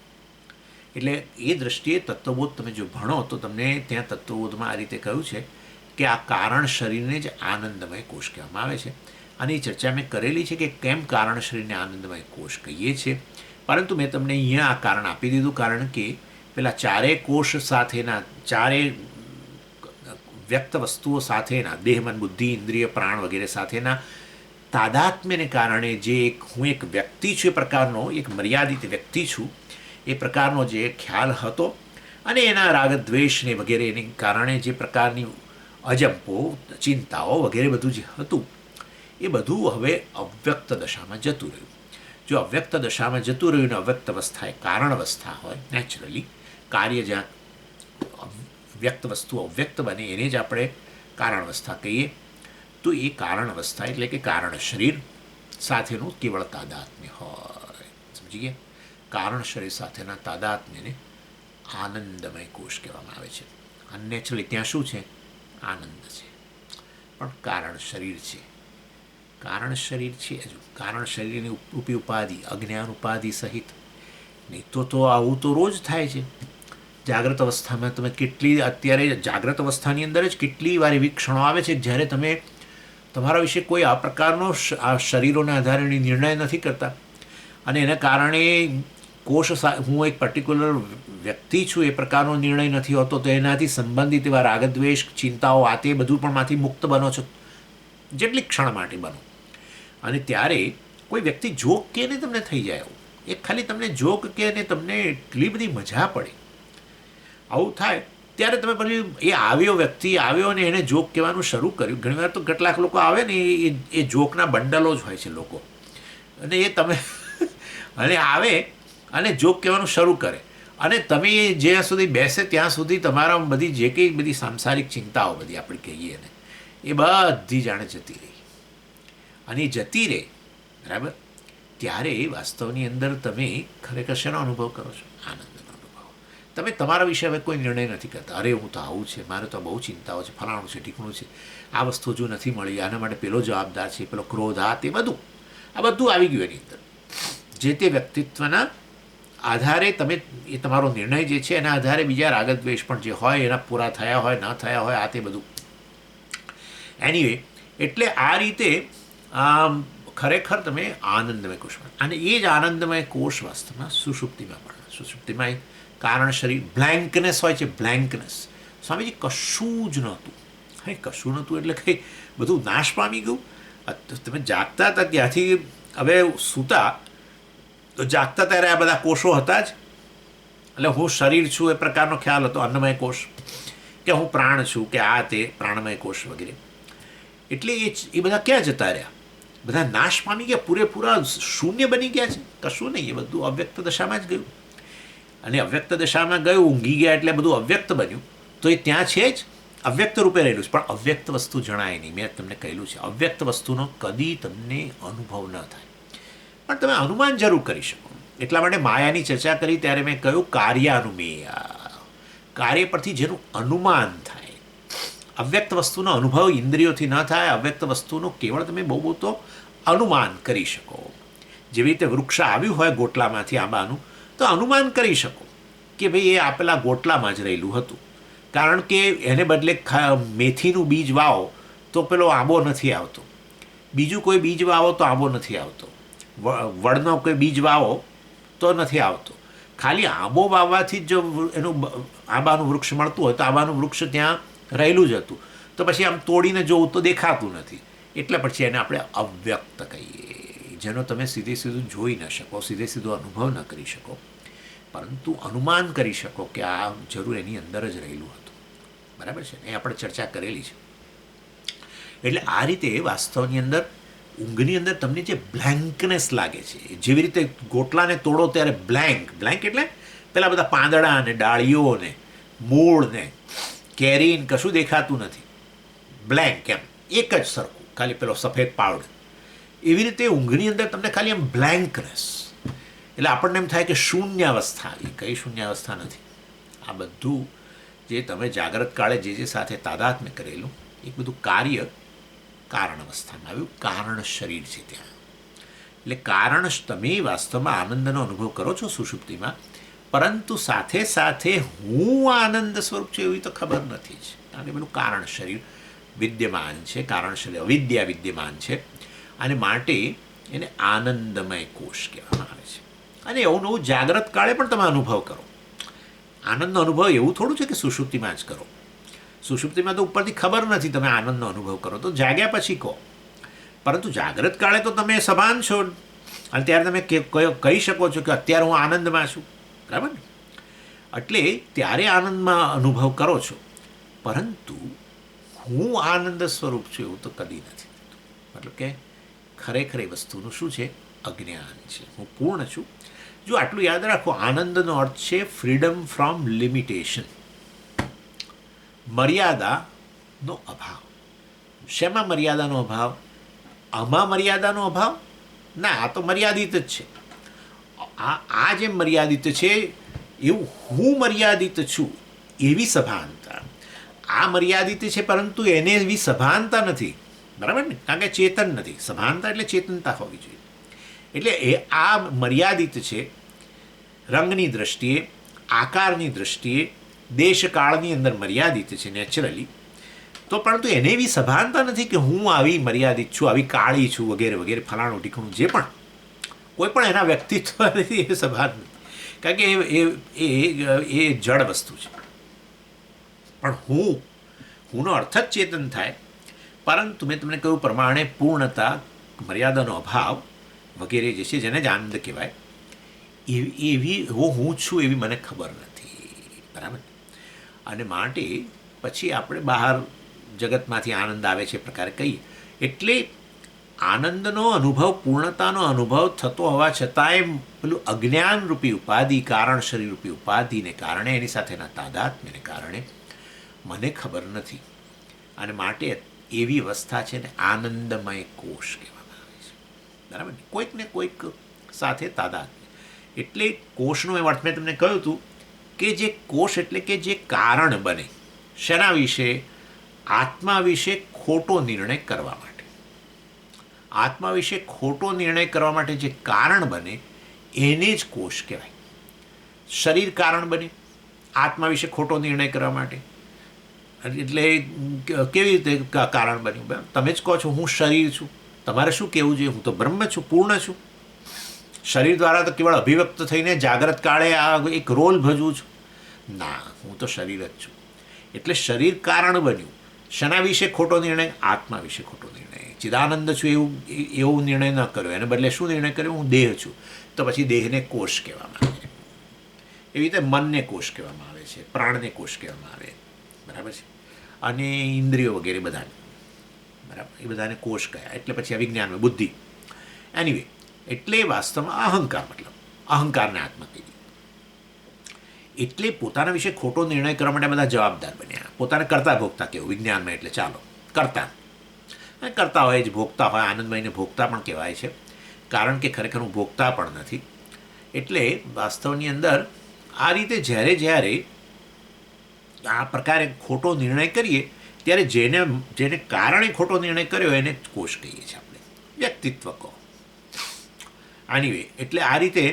એટલે એ દૃષ્ટિએ તત્વબોધ તમે જો ભણો તો તમને ત્યાં તત્વબોધમાં આ રીતે કહ્યું છે કે આ કારણ શરીરને જ આનંદમય કોષ કહેવામાં આવે છે. અને એ ચર્ચા મેં કરેલી છે કે કેમ કારણ શરીરને આનંદમય કોષ કહીએ છીએ, પરંતુ મેં તમને અહીંયા આ કારણ આપી દીધું, કારણ કે પેલા ચારેય કોષ સાથેના, ચારેય વ્યક્ત વસ્તુઓ સાથેના, દેહ, મન, બુદ્ધિ, ઇન્દ્રિય, પ્રાણ વગેરે સાથેના તાદાત્મ્યને કારણે જે હું એક વ્યક્તિ છું, એ પ્રકારનો એક મર્યાદિત વ્યક્તિ છું, એ પ્રકારનો જે ખ્યાલ હતો, અને એના રાગ દ્વેષને વગેરેને કારણે જે પ્રકારની અજંપો, ચિંતાઓ વગેરે બધું જે હતું એ બધું હવે અવ્યક્ત દશામાં જતું રહ્યું. જો અવ્યક્ત દશામાં જતું રહ્યું ને અવ્યક્ત અવસ્થા એ કારણ અવસ્થા હોય, નેચરલી કાર્ય જ્યાં વ્યક્ત વસ્તુ અવ્યક્ત બને એને જ આપણે કારણ અવસ્થા કહીએ. તો એ કારણ અવસ્થા એટલે કે કારણ શરીર સાથેનું કેવળ તાદાત્મ્ય હોય. સમજી ગયા? કારણ શરીર સાથેના તાદાત્મ્યને આનંદમય કોષ કહેવામાં આવે છે. અનનેચરલી ત્યાં શું છે? આનંદ છે, પણ કારણ શરીર છે. કારણ શરીર છે હજુ. કારણ શરીરની રૂપી ઉપાધિ, અજ્ઞાન ઉપાધિ સહિત. નહીં તો આવું તો રોજ થાય છે. જાગ્રત અવસ્થામાં તમે કેટલી, અત્યારે જાગ્રત અવસ્થાની અંદર જ કેટલી વાર એવી ક્ષણો આવે છે જ્યારે તમે તમારા વિશે કોઈ આ પ્રકારનો આ શરીરોના આધારે નિર્ણય નથી કરતા, અને એના કારણે કોષ, હું એક પર્ટિક્યુલર વ્યક્તિ છું એ પ્રકારનો નિર્ણય નથી હોતો, તો એનાથી સંબંધિત એવા રાગદ્વેષ, ચિંતાઓ, આ તે બધું પણ માંથી મુક્ત બનો છો જેટલી ક્ષણ માટે બનો. અને ત્યારે કોઈ વ્યક્તિ જોક કે ને તમને થઈ જાય એવું, એ ખાલી તમને જોક કે ને તમને એટલી બધી મજા પડે, આવું થાય ત્યારે તમે પછી એ આવ્યો, વ્યક્તિ આવ્યો અને એણે જોક કહેવાનું શરૂ કર્યું. ઘણીવાર તો કેટલાક લોકો આવે ને એ જોકના બંડલો જ હોય છે લોકો, અને એ તમે અને આવે અને જોક કહેવાનું શરૂ કરે, અને તમે જ્યાં સુધી બેસે ત્યાં સુધી તમારા બધી જે કંઈ બધી સાંસારિક ચિંતાઓ બધી આપણે કહીએ ને એ બધી જાણે જતી રહી. અને જતી રહે, બરાબર, ત્યારે વાસ્તવની અંદર તમે ખરેખર શેનો અનુભવ કરો છો? આનંદનો અનુભવ. તમે તમારા વિશે હવે કોઈ નિર્ણય નથી કરતા, અરે હું તો આવું છે, મારે તો બહુ ચિંતાઓ છે, ફલાણું છે, ઠીકણું છે, આ વસ્તુ હજુ નથી મળી, આના માટે પેલો જવાબદાર છે, પેલો ક્રોધ, આ તે બધું, આ બધું આવી ગયું એની અંદર. જે તે વ્યક્તિત્વના આધારે તમે એ તમારો નિર્ણય જે છે એના આધારે બીજા રાગદ્વેષ પણ જે હોય એના પૂરા થયા હોય, ન થયા હોય, આ તે બધું. એનીવે, એટલે આ રીતે ખરેખર તમે આનંદમય કોષમાં, અને એ જ આનંદમય કોષ વાસ્તવમાં સુષુપ્તિમાં પણ, સુષુપ્તિમાં એક કારણ શરીર બ્લેન્કનેસ હોય છે, બ્લેન્કનેસ. સ્વામીજી કશું જ નહોતું. હા, કશું નહોતું એટલે કંઈ બધું નાશ પામી ગયું. તમે જાગતા હતા ત્યાંથી હવે સૂતા તો જાગતા ત્યારે આ બધા કોષો હતા જ. એટલે હું શરીર છું એ પ્રકારનો ખ્યાલ હતો, અન્નમય કોષ, કે હું પ્રાણ છું, કે આ તે પ્રાણમય કોષ વગેરે. એટલે એ બધા ક્યાં જતા રહ્યા? બધા નાશ પામી ગયા, પૂરેપૂરા શૂન્ય બની ગયા છે. કશું નહીં, એ બધું અવ્યક્ત દશામાં જ ગયું. અને અવ્યક્ત દશામાં ગયું, ઊંઘી ગયા એટલે બધું અવ્યક્ત બન્યું. તો એ ત્યાં છે જ, અવ્યક્ત રૂપે રહેલું છે. પણ અવ્યક્ત વસ્તુ જણાય નહીં. મેં તમને કહેલું છે, અવ્યક્ત વસ્તુનો કદી તમને અનુભવ ન થાય, પણ તમે અનુમાન જરૂર કરી શકો. એટલા માટે માયાની ચર્ચા કરી ત્યારે મેં કહ્યું કાર્યાનુમેય, કાર્ય પરથી જેનું અનુમાન થાય. અવ્યક્ત વસ્તુનો અનુભવ ઇન્દ્રિયોથી ન થાય. અવ્યક્ત વસ્તુનું કેવળ તમે બહુ બહુ તો અનુમાન કરી શકો. જેવી રીતે વૃક્ષ આવ્યું હોય ગોટલામાંથી આંબાનું, તો અનુમાન કરી શકો કે ભાઈ એ આપેલા ગોટલામાં જ રહેલું હતું. કારણ કે એને બદલે મેથીનું બીજ વાવો તો પેલો આંબો નથી આવતો, બીજું કોઈ બીજ વાવો તો આંબો નથી આવતો, વડનો કોઈ બીજ વાવો તો નથી આવતો. ખાલી આંબો વાવવાથી જ જો એનું આંબાનું વૃક્ષ મળતું હોય તો આંબાનું વૃક્ષ ત્યાં રહેલું જ હતું. તો પછી આમ તોડીને જોવું તો દેખાતું નથી. એટલે પછી એને આપણે અવ્યક્ત કહીએ, જેનો તમે સીધે સીધું જોઈ ન શકો, સીધે સીધો અનુભવ ન કરી શકો, પરંતુ અનુમાન કરી શકો કે આ જરૂર એની અંદર જ રહેલું હતું. બરાબર છે? એ આપણે ચર્ચા કરેલી છે. એટલે આ રીતે વાસ્તવની અંદર ઊંઘની અંદર તમને જે બ્લેન્કનેસ લાગે છે, જેવી રીતે ગોટલાને તોડો ત્યારે બ્લેન્ક, બ્લેન્ક એટલે પેલા બધા પાંદડા ને ડાળીઓ ને મૂળ ને કેરીન કશું દેખાતું નથી, બ્લેન્ક, એમ એક જ સરખું, ખાલી પેલો સફેદ પાવડર. એવી રીતે ઊંઘની અંદર તમને ખાલી એમ બ્લેન્કનેસ, એટલે આપણને એમ થાય કે શૂન્યાવસ્થા આવી. કઈ શૂન્યાવસ્થા નથી. આ બધું જે તમે જાગ્રત કાળે જે સાથે તાદાત્મ્ય કરેલું એ બધું કાર્ય કારણ અવસ્થામાં આવ્યું. કારણ શરીર છે ત્યાં. એટલે કારણ તમે વાસ્તવમાં આનંદનો અનુભવ કરો છો સુષુપ્તિમાં, પરંતુ સાથે સાથે હું આનંદ સ્વરૂપ છું એવી તો ખબર નથી જ. કારણ કે પેલું કારણ શરીર વિદ્યમાન છે, કારણ શરીર અવિદ્યા વિદ્યમાન છે, અને માટે એને આનંદમય કોષ કહેવામાં આવે છે. અને એવું નવું જાગ્રત કાળે પણ તમે અનુભવ કરો. આનંદનો અનુભવ એવું થોડું છે કે સુષુપ્તિમાં જ કરો. સુષુપ્તિમાં તો ઉપરથી ખબર નથી, તમે આનંદનો અનુભવ કરો તો જાગ્યા પછી કહો. પરંતુ જાગ્રત કાળે તો તમે સભાન છો, અને ત્યારે તમે કહી શકો છો કે અત્યારે હું આનંદમાં છું. બરાબર ને? એટલે ત્યારે આનંદમાં અનુભવ કરો છો, પરંતુ હું આનંદ સ્વરૂપ છું એવું તો કદી નથી. મતલબ કે ખરેખર એ વસ્તુનું શું છે? અજ્ઞાન છે. હું પૂર્ણ છું. જો આટલું યાદ રાખો, આનંદનો અર્થ છે ફ્રીડમ ફ્રોમ લિમિટેશન, મર્યાદાનો અભાવ. શેમાં મર્યાદાનો અભાવ? આમાં મર્યાદાનો અભાવ ના, આ તો મર્યાદિત જ છે. આ જે મર્યાદિત છે એવું હું મર્યાદિત છું એવી સભાનતા. આ મર્યાદિત છે પરંતુ એને એવી સભાનતા નથી. બરાબર ને? કારણ કે ચેતન નથી. સભાનતા એટલે ચેતનતા હોવી જોઈએ. એટલે એ આ મર્યાદિત છે રંગની દૃષ્ટિએ, આકારની દૃષ્ટિએ, દેશકાળની અંદર મર્યાદિત છે નેચરલી. તો પરંતુ એને એવી સભાનતા નથી કે હું આવી મર્યાદિત છું, આવી કાળી છું, વગેરે વગેરે, ફલાણું ઠીકણું જે પણ કોઈ પણ એના વ્યક્તિત્વ નથી એ સભાન નથી. કારણ કે એ જડ વસ્તુ છે. પણ હુંનો અર્થ જ ચેતન થાય. પરંતુ મેં તમને કહ્યું પ્રમાણે પૂર્ણતા, મર્યાદાનો અભાવ વગેરે જે છે, જેને જ આનંદ કહેવાય, એવી હું છું એવી મને ખબર નથી. બરાબર? અને માટે પછી આપણે બહાર જગતમાંથી આનંદ આવે છે પ્રકારે કહીએ. એટલે આનંદનો અનુભવ, પૂર્ણતાનો અનુભવ થતો હોવા છતાંય પેલું અજ્ઞાનરૂપી ઉપાધિ, કારણ શરીરરૂપી ઉપાધિને કારણે, એની સાથેના તાદાત્મ્યને કારણે મને ખબર નથી. અને માટે એવી અવસ્થા છે ને આનંદમય કોષ કહેવામાં આવે છે. બરાબર ને? કોઈક ને કોઈક સાથે તાદાત્મ્ય. એટલે કોષનો એ અર્થ મેં તમને કહ્યું હતું કે જે કોષ એટલે કે જે કારણ બને. શેના વિશે? આત્મા વિશે ખોટો નિર્ણય કરવા માટે. આત્મા વિશે ખોટો નિર્ણય કરવા માટે જે કારણ બને એને જ કોષ કહેવાય. શરીર કારણ બને આત્મા વિશે ખોટો નિર્ણય કરવા માટે. એટલે કેવી રીતે કારણ બન્યું? તમે જ કહો છો હું શરીર છું, તમારે શું કહેવું જોઈએ? હું તો બ્રહ્મ છું, પૂર્ણ છું. શરીર દ્વારા તો કેવળ અભિવ્યક્ત થઈને જાગ્રત કાળે આ એક રોલ ભજવું છું. ના, હું તો શરીર જ છું. એટલે શરીર કારણ બન્યું. શના વિશે ખોટો નિર્ણય? આત્મા વિશે ખોટો નિર્ણય. ચિદાનંદ છું એવો નિર્ણય ન કર્યો, એને બદલે શું નિર્ણય કર્યો? હું દેહ છું. તો પછી દેહને કોષ કહેવામાં આવે છે. એવી રીતે મનને કોષ કહેવામાં આવે છે, પ્રાણને કોષ કહેવામાં આવે, બરાબર છે, અને ઇન્દ્રિયો વગેરે બધાને, બરાબર, એ બધાને કોષ કયા. એટલે પછી આ વિજ્ઞાનમાં બુદ્ધિ. એનીવે, એટલે વાસ્તવમાં અહંકાર, મતલબ અહંકારને આત્મા કહી. એટલે પોતાના વિશે ખોટો નિર્ણય કરવા માટે બધા જવાબદાર બન્યા. પોતાને કરતા ભોગતા કેવું વિજ્ઞાનમાં, એટલે ચાલો કરતા, કરતા હોય જ ભોગતા હોય. આનંદમયને ભોગતા પણ કહેવાય છે, કારણ કે ખરેખર હું ભોગતા પણ નથી. એટલે વાસ્તવની અંદર આ રીતે જ્યારે જ્યારે આ પ્રકારે ખોટો નિર્ણય કરીએ ત્યારે જેને કારણે ખોટો નિર્ણય કર્યો એને કોષ કહીએ છીએ આપણે, વ્યક્તિત્વ કહો. આની વે, એટલે આ રીતે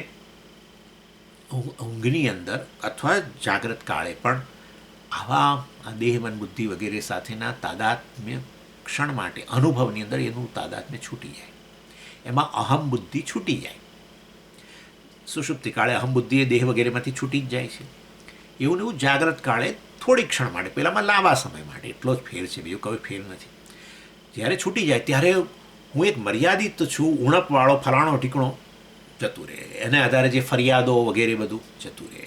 ઊંઘની અંદર અથવા જાગ્રત કાળે પણ આવા દેહ, મન, બુદ્ધિ વગેરે સાથેના તાદાત્મ્ય ક્ષણ માટે અનુભવની અંદર એનું તાદાત્મ્ય છૂટી જાય, એમાં અહમ બુદ્ધિ છૂટી જાય. સુષુપ્તિ કાળે અહમ બુદ્ધિ એ દેહ વગેરેમાંથી છૂટી જ જાય છે. એવું ને એવું જાગ્રત કાળે થોડી ક્ષણ માટે, પહેલાંમાં લાંબા સમય માટે, એટલો જ ફેર છે, બીજો કોઈ ફેર નથી. જ્યારે છૂટી જાય ત્યારે હું એક મર્યાદિત છું, ઉણપવાળો ફલાણો ઠીકણો જતું રહે, એને આધારે જે ફરિયાદો વગેરે બધું જતું રહે.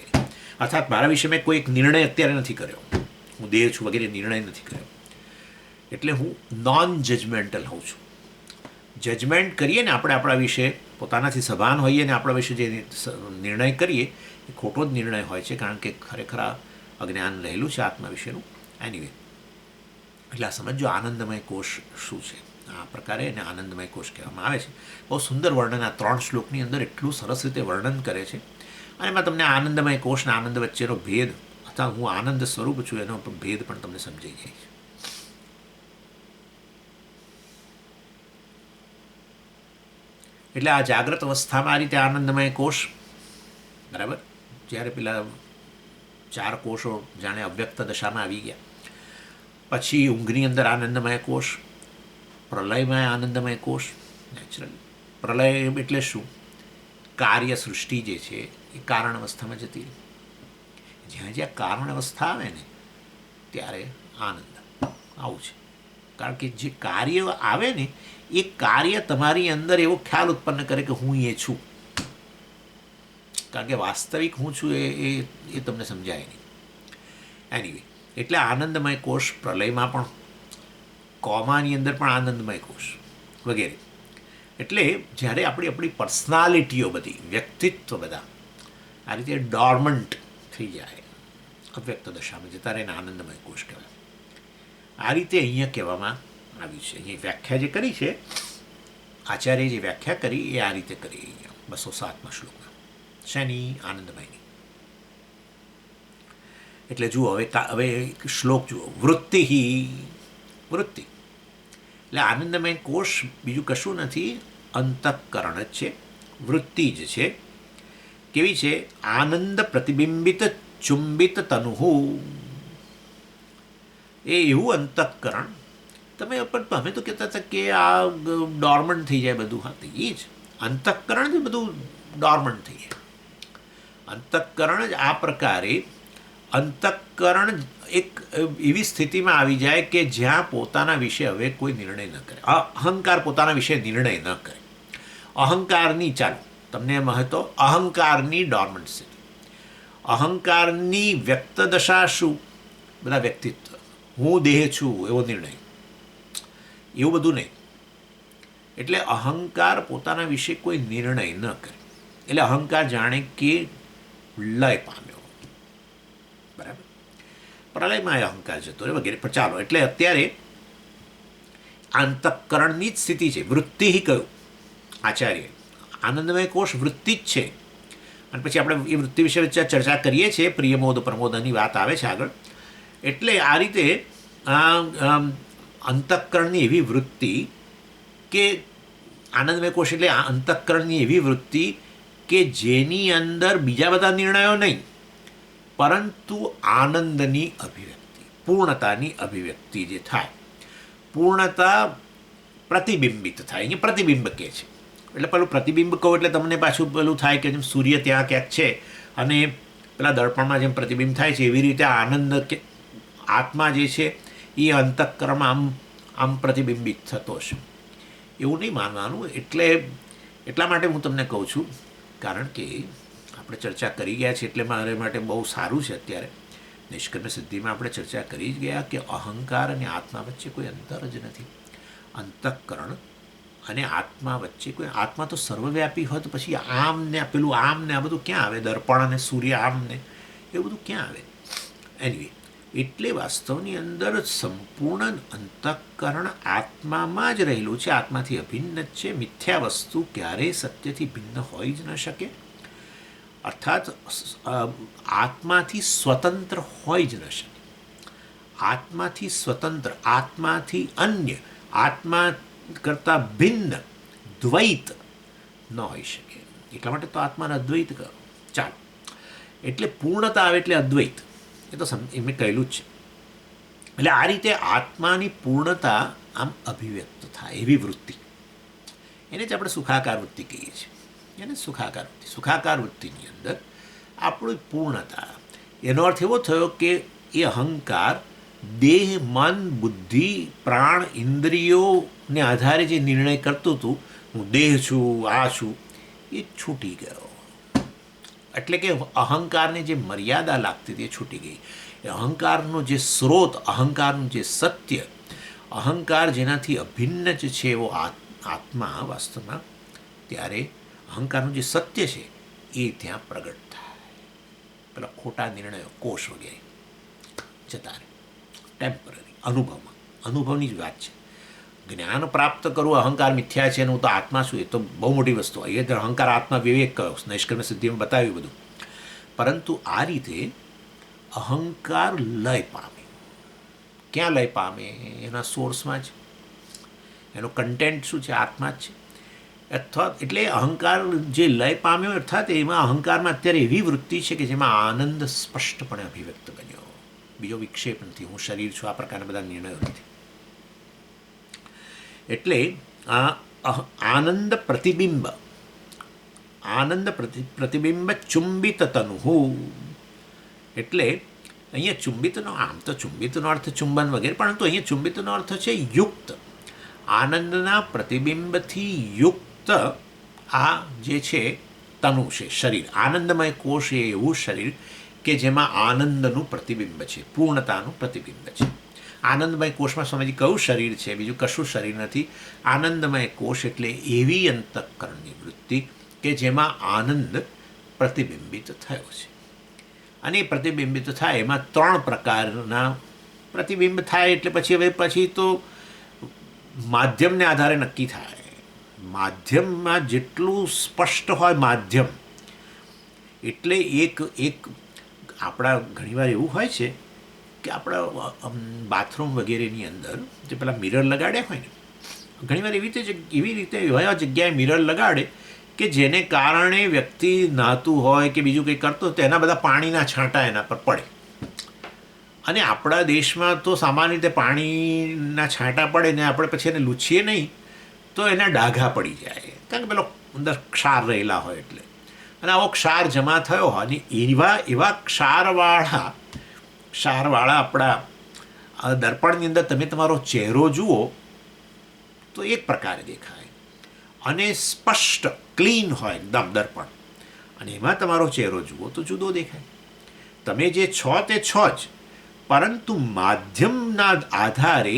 અર્થાત મારા વિશે મેં કોઈ એક નિર્ણય અત્યારે નથી કર્યો, હું દેહ છું વગેરે નિર્ણય નથી કર્યો. એટલે હું નોન જજમેન્ટલ હોઉં છું. જજમેન્ટ કરીએ ને આપણે આપણા વિશે, પોતાનાથી સભાન હોઈએ ને આપણા વિશે જે નિર્ણય કરીએ એ ખોટો જ નિર્ણય હોય છે, કારણ કે ખરેખર આ અજ્ઞાન રહેલું છે આત્મા વિશેનું. એનીવે, એટલે આ સમજો આનંદમય કોષ શું છે. આ પ્રકારે એને આનંદમય કોષ કહેવામાં આવે છે. બહુ સુંદર વર્ણન આ 3 શ્લોકની અંદર એટલું સરસ રીતે વર્ણન કરે છે. અને એમાં તમને આનંદમય કોષ અને આનંદ વચ્ચેનો ભેદ, અથવા હું આનંદ સ્વરૂપ છું એનો ભેદ પણ તમને સમજાઈ જાય છે. એટલે આ જાગ્રત અવસ્થામાં આ રીતે આનંદમય કોષ, બરાબર, જ્યારે પેલા 4 કોષો જાણે અવ્યક્ત દશામાં આવી ગયા, પછી ઊંઘની અંદર આનંદમય કોષ, પ્રલયમાં આનંદમય કોષ. નેચરલી પ્રલય એટલે શું? કાર્ય સૃષ્ટિ જે છે એ કારણ અવસ્થામાં જતી રહી. જ્યાં જ્યાં કારણ અવસ્થા આવે ને ત્યારે આનંદ આવું છે. કારણ કે જે કાર્ય આવે ને એ કાર્ય તમારી અંદર એવો ખ્યાલ ઉત્પન્ન કરે કે હું એ છું. કારણ કે વાસ્તવિક હું છું એ તમને સમજાય નહીં. એનીવે, એટલે આનંદમય કોષ પ્રલયમાં પણ, કોમાની અંદર પણ આનંદમય કોષ વગેરે. એટલે જ્યારે આપણી પર્સનાલિટીઓ બધી, વ્યક્તિત્વ બધા આ રીતે ડોર્મન્ટ થઈ જાય, અવ્યક્ત દશામાં જતા રહીને આનંદમય કોષ કહેવાય. આ રીતે અહીંયા કહેવામાં આવ્યું છે. અહીં વ્યાખ્યા જે કરી છે આચાર્ય, જે વ્યાખ્યા કરી એ આ રીતે કરી અહીંયા 207મા શ્લોકમાં. શેની? આનંદમયની. એટલે જુઓ, હવે શ્લોક જુઓ. વૃત્તિ, વૃત્તિ એટલે આનંદમય કોષ બીજું કશું નથી, અંતઃકરણ જ છે, વૃત્તિ જ છે. કેવી છે? આનંદ પ્રતિબિંબિત ચુંબિત તનુહુ. એ એવું અંતઃકરણ. અમે તો કહેતા હતા કે આ ડોર્મન્ટ થઈ જાય બધું. હા, એ જ અંતઃકરણ જ બધું ડોર્મન્ટ થઈ જાય. અંતઃકરણ જ આ પ્રકારે, અંતઃકરણ એક એવી સ્થિતિમાં આવી જાય કે જ્યાં પોતાના વિશે હવે કોઈ નિર્ણય ન કરે. અહંકાર પોતાના વિશે નિર્ણય ન કરે. અહંકારની, ચાલો તમને એમ હતો, અહંકારની ડોર્મન્ટ સ્થિતિ. અહંકારની વ્યક્ત દશા શું? બધા વ્યક્તિત્વ, હું દેહ છું એવો નિર્ણય, એવું બધું નહીં. એટલે અહંકાર પોતાના વિશે કોઈ નિર્ણય ન કરે. એટલે અહંકાર જાણે કે લય પામ્યો, બરાબર. પ્રલયમાં એ અહંકાર જતો રહે વગેરે. પણ ચાલો, એટલે અત્યારે અંતઃકરણની જ સ્થિતિ છે. વૃત્તિ કહ્યું આચાર્ય, આનંદમય કોષ વૃત્તિ જ છે. અને પછી આપણે એ વૃત્તિ વિશે ચર્ચા કરીએ છીએ, પ્રિયમોદ પ્રમોદની વાત આવે છે આગળ. એટલે આ રીતે અંતઃકરણની એવી વૃત્તિ કે આનંદમય કોષ એટલે અંતઃકરણની એવી વૃત્તિ કે જેની અંદર બીજા બધા નિર્ણયો નહીં, પરંતુ આનંદની અભિવ્યક્તિ, પૂર્ણતાની અભિવ્યક્તિ જે થાય. પૂર્ણતા પ્રતિબિંબિત થાય. અહીંયા પ્રતિબિંબ કહે છે. એટલે પેલું પ્રતિબિંબ કહું એટલે તમને પાછું પેલું થાય કે જેમ સૂર્ય ત્યાં ક્યાંક છે અને પેલા દર્પણમાં જેમ પ્રતિબિંબ થાય છે, એવી રીતે આનંદ કે આત્મા જે છે એ અંતઃકરણમાં આમ પ્રતિબિંબિત થતો છે. એવું નહીં માનવાનું. એટલા માટે હું તમને કહું છું, કારણ કે આપણે ચર્ચા કરી ગયા છીએ એટલે મારે માટે બહુ સારું છે. અત્યારે નિષ્કર્મ સિદ્ધિમાં આપણે ચર્ચા કરી જ ગયા કે અહંકાર અને આત્મા વચ્ચે કોઈ અંતર જ નથી. અંતઃકરણ અને આત્મા વચ્ચે કોઈ, આત્મા તો સર્વવ્યાપી હોય તો પછી આમ ને પેલું આમ ને આ બધું ક્યાં આવે? દર્પણ અને સૂર્ય આમ ને એવું બધું ક્યાં આવે? એનીવે, એટલે વાસ્તવની અંદર સંપૂર્ણ અંતઃકરણ આત્મામાં જ રહેલું છે, આત્માથી અભિન્ન જ છે. મિથ્યા વસ્તુ ક્યારેય સત્યથી ભિન્ન હોઈ જ ન શકે. અર્થાત આત્માથી સ્વતંત્ર હોય જ ન શકે. આત્માથી સ્વતંત્ર, આત્માથી અન્ય, આત્મા કરતાં ભિન્ન દ્વૈત ન હોઈ શકે. એટલા માટે તો આત્માને અદ્વૈત કહો. ચાલો, એટલે પૂર્ણતા આવે એટલે અદ્વૈત, એ તો મેં કહેલું જ છે. એટલે આ રીતે આત્માની પૂર્ણતા આમ અભિવ્યક્ત થાય એવી વૃત્તિ, એને જ આપણે સુખાકાર વૃત્તિ કહીએ છીએ. એને સુખાકાર વૃત્તિ, સુખાકાર વૃત્તિની અંદર આપણી પૂર્ણતા, એનો અર્થ એવો થયો કે એ અહંકાર દેહ, મન, બુદ્ધિ, પ્રાણ, ઇન્દ્રિયોને આધારે જે નિર્ણય કરતું હતું, હું દેહ છું, આ છું, એ છૂટી ગયો. એટલે કે અહંકારને જે મર્યાદા લાગતી હતી એ છૂટી ગઈ. એ અહંકારનો જે સ્રોત, અહંકારનું જે સત્ય, અહંકાર જેનાથી અભિન્ન જ છે એવો આત્મા વાસ્તવમાં, ત્યારે અહંકારનું જે સત્ય છે એ ત્યાં પ્રગટ થાય. પેલા ખોટા નિર્ણયો, કોષ વગેરે જતા રહે. ટેમ્પરરી અનુભવમાં, અનુભવની જ વાત છે. જ્ઞાન પ્રાપ્ત કરવું અહંકાર મિથ્યા છે અને હું તો આત્મા છું, એ તો બહુ મોટી વસ્તુ. એ અહંકાર આત્મા વિવેક કયો, નિષ્કર્મ સિદ્ધિમાં બતાવ્યું બધું. પરંતુ આ રીતે અહંકાર લય પામે. ક્યાં લય પામે? એના સોર્સમાં જ. એનો કન્ટેન્ટ શું છે? આત્મા જ છે. અથવા એટલે અહંકાર જે લય પામ્યો, અર્થાત એમાં અહંકારમાં અત્યારે એવી વૃત્તિ છે કે જેમાં આનંદ સ્પષ્ટપણે અભિવ્યક્ત બન્યો. બીજો વિક્ષેપ નથી, હું શરીર છું, આ પ્રકારના બધા નિર્ણયો નથી. એટલે આ આનંદ પ્રતિબિંબ, આનંદ પ્રતિબિંબ ચુંબિત તનુ. એટલે અહીંયા ચુંબિતનો, આમ તો ચુંબિતનો અર્થ ચુંબન વગેરે, પરંતુ અહીંયા ચુંબિતનો અર્થ છે યુક્ત. આનંદના પ્રતિબિંબથી યુક્ત આ જે છે તનુ છે, શરીર. આનંદમય કોષ એ એવું શરીર કે જેમાં આનંદનું પ્રતિબિંબ છે, પૂર્ણતાનું પ્રતિબિંબ છે. આનંદમય કોષમાં સ્વામીજી કયું શરીર છે? બીજું કશું શરીર નથી. આનંદમય કોષ એટલે એવી અંતઃકરણની વૃત્તિ કે જેમાં આનંદ પ્રતિબિંબિત થયો છે. અને એ પ્રતિબિંબિત થાય એમાં 3 પ્રકારના પ્રતિબિંબ થાય. એટલે પછી તો માધ્યમને આધારે નક્કી થાય. માધ્યમમાં જેટલું સ્પષ્ટ હોય માધ્યમ, એટલે એક આપણા ઘણીવાર એવું હોય છે કે આપણા બાથરૂમ વગેરેની અંદર જે પેલા મિરર લગાડ્યા હોય ને, ઘણીવાર એવી રીતે એવા જગ્યાએ મિરર લગાડે કે જેને કારણે વ્યક્તિ નહાતું હોય કે બીજું કંઈ કરતો હોય તો એના બધા પાણીના છાંટા એના પર પડે. અને આપણા દેશમાં તો સામાન્ય રીતે પાણીના છાંટા પડે ને આપણે પછી એને લૂછીએ નહીં તો એના ડાઘા પડી જાય, કારણ કે પેલો અંદર ક્ષાર રહેલા હોય એટલે. અને આવો ક્ષાર જમા થયો હોય અને એવા ક્ષારવાળા આપણા દર્પણની અંદર તમે તમારો ચહેરો જુઓ તો એક પ્રકારે દેખાય, અને સ્પષ્ટ ક્લીન હોય એકદમ દર્પણ, અને એમાં તમારો ચહેરો જુઓ તો જુદો દેખાય. તમે જે છો તે છો જ, પરંતુ માધ્યમના આધારે,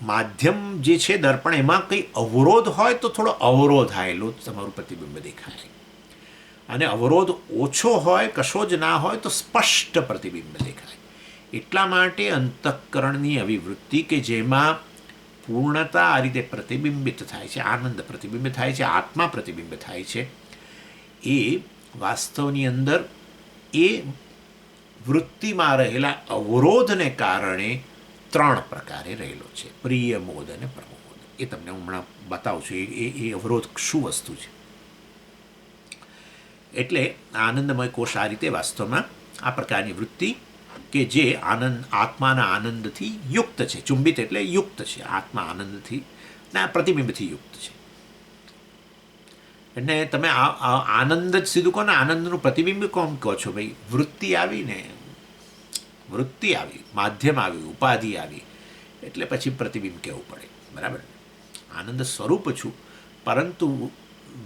માધ્યમ જે છે દર્પણ, એમાં કંઈ અવરોધ હોય તો થોડો અવરોધ આવેલો તમારું પ્રતિબિંબ દેખાય, અને અવરોધ ઓછો હોય, કશો જ ના હોય તો સ્પષ્ટ પ્રતિબિંબ દેખાય. એટલા માટે અંતઃકરણની આવી વૃત્તિ કે જેમાં પૂર્ણતા આ રીતે પ્રતિબિંબિત થાય છે, આનંદ પ્રતિબિંબ થાય છે, આત્મા પ્રતિબિંબ થાય છે, એ વાસ્તવની અંદર એ વૃત્તિમાં રહેલા અવરોધને કારણે 3 પ્રકારે રહેલો છે. પ્રિય, મોદ અને પ્રમોદ. એ તમને હમણાં બતાવું છું એ અવરોધ શું વસ્તુ છે. એટલે આનંદમય કોષ આ રીતે વાસ્તવમાં આ પ્રકારની વૃત્તિ કે જે આત્માના આનંદથી યુક્ત છે. ચુંબિત એટલે યુક્ત છે, આત્મા આનંદથી ને આ પ્રતિબિંબથી યુક્ત છે. એટલે તમે આનંદ જ સીધું કહો ને, આનંદનું પ્રતિબિંબ કોમ કહો છો ભાઈ? વૃત્તિ આવી ને, વૃત્તિ આવી, માધ્યમ આવ્યું, ઉપાધિ આવી, એટલે પછી પ્રતિબિંબ કહેવું પડે. બરાબર? આનંદ સ્વરૂપ છું, પરંતુ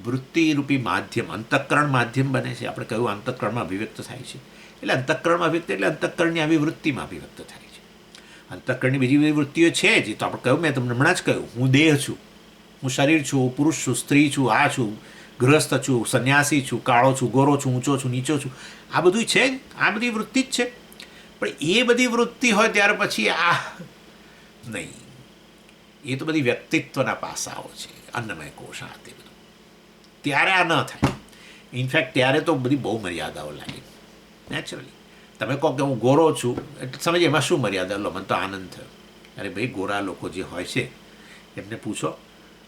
વૃત્તિરૂપી માધ્યમ, અંતઃકરણ માધ્યમ બને છે. આપણે કહ્યું અંતઃકરણમાં અભિવ્યક્ત થાય છે, એટલે અંતઃકરણમાં અભિવ્યક્ત એટલે અંતઃકરણની આવી વૃત્તિમાં અભિવ્યક્ત થાય છે. અંતઃકરણની બીજી બધી વૃત્તિઓ છે જ, તો આપણે કહ્યું, મેં તમને હમણાં જ કહ્યું, હું દેહ છું, હું શરીર છું, પુરુષ છું, સ્ત્રી છું, આ છું, ગૃહસ્થ છું, સંન્યાસી છું, કાળો છું, ગોરો છું, ઊંચો છું, નીચો છું, આ બધું છે જ, આ બધી વૃત્તિ જ છે. પણ એ બધી વૃત્તિ હોય ત્યાર પછી આ નહીં, એ તો બધી વ્યક્તિત્વના પાસાઓ છે, અન્નમય કોશ આ તે બધું. ત્યારે આ ન થાય. ઇનફેક્ટ ત્યારે તો બધી બહુ મર્યાદાઓ લાગે નેચરલી. તમે કહો કે હું ગોરો છું એટલે સમજ એમાં શું મર્યાદા? લો, મને તો આનંદ થયો. અરે ભાઈ, ગોરા લોકો જે હોય છે એમને પૂછો,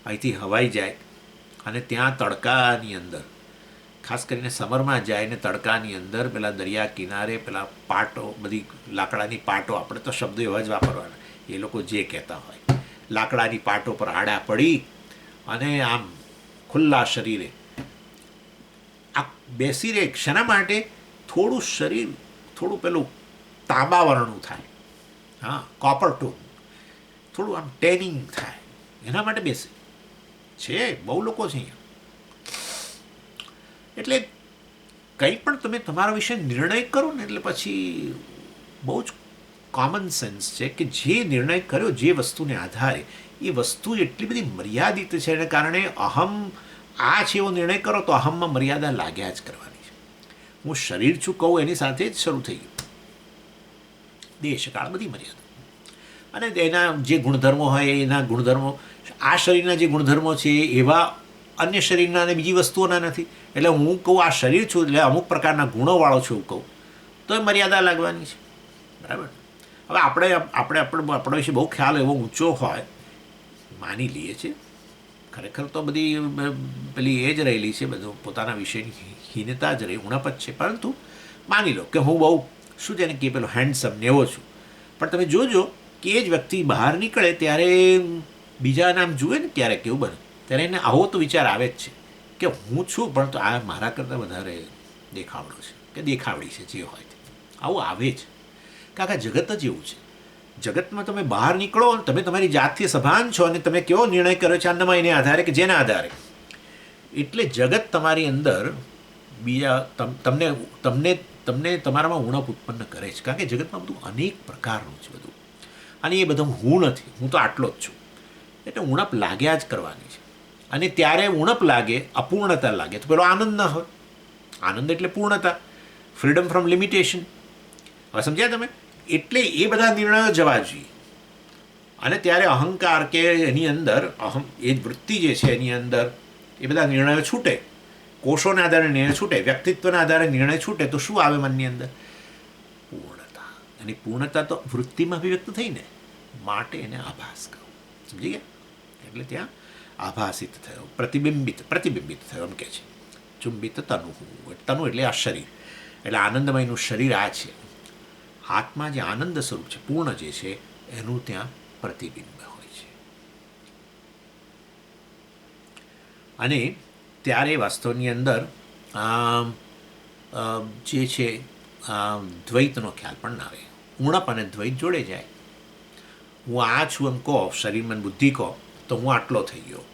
અહીંથી હવાઈ જાય અને ત્યાં તડકાની અંદર, ખાસ કરીને સમરમાં જાય ને તડકાની અંદર પેલા દરિયા કિનારે પેલા પાટો, બધી લાકડાની પાટો, આપણે તો શબ્દો એવા જ વાપરવાના, એ લોકો જે કહેતા હોય, લાકડાની પાટો પર આડા પડી અને આમ ખુલ્લા શરીરે આ બેસી રહે. શેના માટે? થોડું શરીર થોડું પેલું તાંબાવરણું થાય, હા, કોપર ટોન, થોડું આમ ટેનિંગ થાય, એના માટે બેસે છે. બહુ લોકો છે અહીંયા. એટલે કંઈ પણ તમે તમારા વિશે નિર્ણય કરો ને, એટલે પછી બહુ જ કોમન સેન્સ છે કે જે નિર્ણય કર્યો જે વસ્તુને આધારે, એ વસ્તુ એટલી બધી મર્યાદિત છે, એને કારણે અહમ આ છે એવો નિર્ણય કરો તો અહમમાં મર્યાદા લાગ્યા જ કરવાની છે. હું શરીર છું કહું એની સાથે જ શરૂ થઈ ગયું દેશકાળ, બધી મર્યાદા. અને એના જે ગુણધર્મો હોય એના ગુણધર્મો, આ શરીરના જે ગુણધર્મો છે એવા અન્ય શરીરના અને બીજી વસ્તુઓના નથી. એટલે હું કહું આ શરીર છું એટલે અમુક પ્રકારના ગુણોવાળો છું એવું કહું તો એ મર્યાદા લાગવાની છે. બરાબર? હવે આપણા વિશે બહુ ખ્યાલ એવો ઊંચો હોય, માની લઈએ છીએ, ખરેખર તો બધી પેલી એ જ રહેલી છે, બધું પોતાના વિશેની હીનતા જ રહી, ઉણપ જ છે, પરંતુ માની લો કે હું બહુ શું છે ને કે પેલો હેન્ડસમ ને એવો છું, પણ તમે જોજો કે એ જ વ્યક્તિ બહાર નીકળે ત્યારે બીજા નામ જુએ ને ક્યારેક કેવું બને, ત્યારે એને આવો તો વિચાર આવે જ છે કે હું છું પણ તો આ મારા કરતાં વધારે દેખાવડો છે કે દેખાવડી છે, જે હોય તે આવું આવે જ. કાકા જગત જ એવું છે. જગતમાં તમે બહાર નીકળો, તમે તમારી જાતથી સભાન છો અને તમે કેવો નિર્ણય કર્યો છે અન્નમયને આધારે કે જેના આધારે, એટલે જગત તમારી અંદર બીજા તમને તમને તમને તમારામાં ઉણપ ઉત્પન્ન કરે છે. કારણ કે જગતમાં બધું અનેક પ્રકારનું છે બધું, અને એ બધું હું નથી, હું તો આટલો જ છું. એટલે ઉણપ લાગ્યા જ કરવાની છે. અને ત્યારે ઉણપ લાગે, અપૂર્ણતા લાગે તો પેલો આનંદ ન હોય. આનંદ એટલે પૂર્ણતા, ફ્રીડમ ફ્રોમ લિમિટેશન. હવે સમજ્યા તમે? એટલે એ બધા નિર્ણયો જવા જોઈએ. અને ત્યારે અહંકાર કે એની અંદર એ વૃત્તિ જે છે એની અંદર એ બધા નિર્ણયો છૂટે, કોષોના આધારે નિર્ણય છૂટે, વ્યક્તિત્વના આધારે નિર્ણય છૂટે, તો શું આવે મનની અંદર? પૂર્ણતા. અને પૂર્ણતા તો વૃત્તિમાં અભિવ્યક્ત થઈ ને, માટે એને આભાસ કહું. સમજી ગયા? એટલે ત્યાં આભાસિત થયો, પ્રતિબિંબિત થયો એમ કે છે. ચુંબિત તનુ, તનુ એટલે આ શરીર, એટલે આનંદમયનું શરીર આ છે. આત્મા જે આનંદ સ્વરૂપ છે, પૂર્ણ જે છે, એનું ત્યાં પ્રતિબિંબ હોય છે. અને ત્યારે વાસ્તવની અંદર જે છે દ્વૈતનો ખ્યાલ પણ ના આવે. ઉણપ અને દ્વૈત જોડે જાય. હું આ છું એમ કહો, શરીર મન બુદ્ધિ કહો, તો હું આટલો થઈ ગયો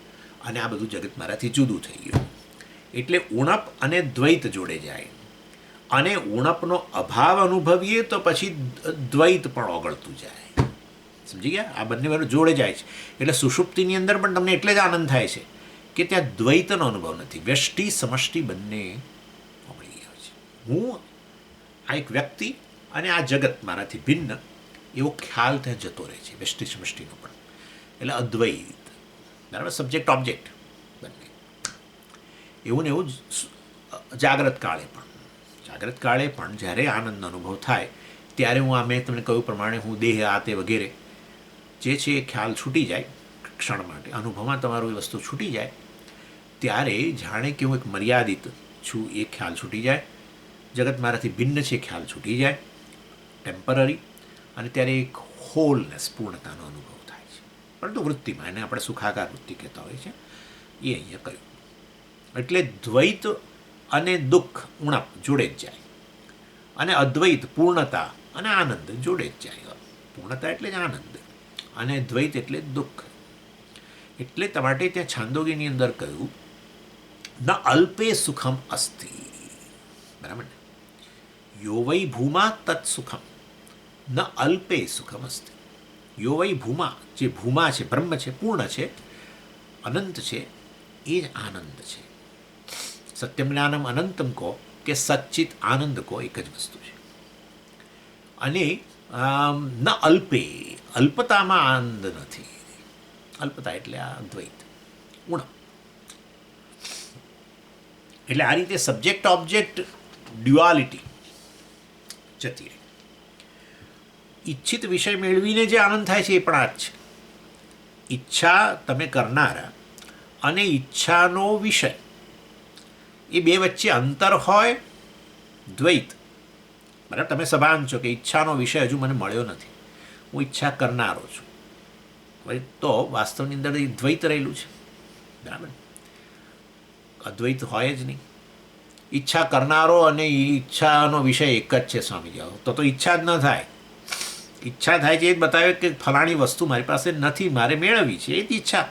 અને આ બધું જગત મારાથી જુદું થઈ ગયું. એટલે ઉણપ અને દ્વૈત જોડે જાય. અને ઉણપનો અભાવ અનુભવીએ તો પછી દ્વૈત પણ ઓગળતું જાય. સમજી ગયા? આ બંને વાર જોડે જાય છે. એટલે સુષુપ્તિની અંદર પણ તમને એટલે જ આનંદ થાય છે કે ત્યાં દ્વૈતનો અનુભવ નથી, વ્યષ્ટિ સમષ્ટિ બંને ઓગળી ગયા છે. હું આ એક વ્યક્તિ અને આ જગત મારાથી ભિન્ન એવો ખ્યાલ ત્યાં જતો રહે છે, વ્યષ્ટિ સમષ્ટિનો પણ. એટલે અદ્વૈત. બરાબર? સબ્જેક્ટ ઓબ્જેક્ટ બંને. એવું ને એવું જ જાગ્રત કાળે પણ જ્યારે આનંદનો અનુભવ થાય ત્યારે હું મેં તમને કહ્યું પ્રમાણે હું દેહ આ તે વગેરે જે છે એ ખ્યાલ છૂટી જાય ક્ષણ માટે, અનુભવમાં તમારું એ વસ્તુ છૂટી જાય ત્યારે જાણે કે હું એક મર્યાદિત છું એ ખ્યાલ છૂટી જાય, જગત મારાથી ભિન્ન છે ખ્યાલ છૂટી જાય, ટેમ્પરરી. અને ત્યારે એક હોલનેસ, પૂર્ણતાનો અનુભવ થાય છે. પરંતુ વૃત્તિમાં એને આપણે સુખાકાર વૃત્તિ કહેતા હોઈએ છીએ, એ અહીંયા કહ્યું. એટલે દ્વૈત અને દુઃખ ઉણપ જોડે જ જાય, અને અદ્વૈત પૂર્ણતા અને આનંદ જોડે જ જાય. પૂર્ણતા એટલે જ આનંદ, અને દ્વૈત એટલે દુઃખ. એટલે માટે ત્યાં છાંદોગીની અંદર કહ્યું ન અલ્પે સુખમ અસ્તિ, બરાબર ને? યો વૈ ભૂમા તત્ સુખમ ન અલ્પે સુખમ અસ્તિ. યો વૈ ભૂમા, જે ભૂમા છે, બ્રહ્મ છે, પૂર્ણ છે, અનંત છે, એ જ આનંદ છે. સત્યમ જ્ઞાનમ અનંતમ કહો કે સચ્ચિત આનંદ કહો, એક જ વસ્તુ છે. અને ન અલ્પે, અલ્પતામાં આનંદ નથી. અલ્પતા એટલે આ દ્વૈત ઉણપ. એટલે આ રીતે સબ્જેક્ટ ઓબ્જેક્ટ ડ્યુઆલિટી જતી રહે. ઈચ્છિત વિષય મેળવીને જે આનંદ થાય છે એ પણ આ જ છે. ઈચ્છા તમે કરનારા અને ઈચ્છાનો વિષય, એ બે વચ્ચે અંતર હોય, દ્વૈત. બરાબર, તમે સભાન છો કે ઈચ્છાનો વિષય હજુ મને મળ્યો નથી, હું ઈચ્છા કરનારો છું, તો વાસ્તવની અંદર એ દ્વૈત રહેલું છે. બરાબર, અદ્વૈત હોય જ નહીં. ઈચ્છા કરનારો અને ઈચ્છાનો વિષય એક જ છે સ્વામીજી. તો ઈચ્છા જ ન થાય. ઈચ્છા થાય છે એ જ બતાવે કે ફલાણી વસ્તુ મારી પાસે નથી, મારે મેળવવી છે, એ જ ઈચ્છા.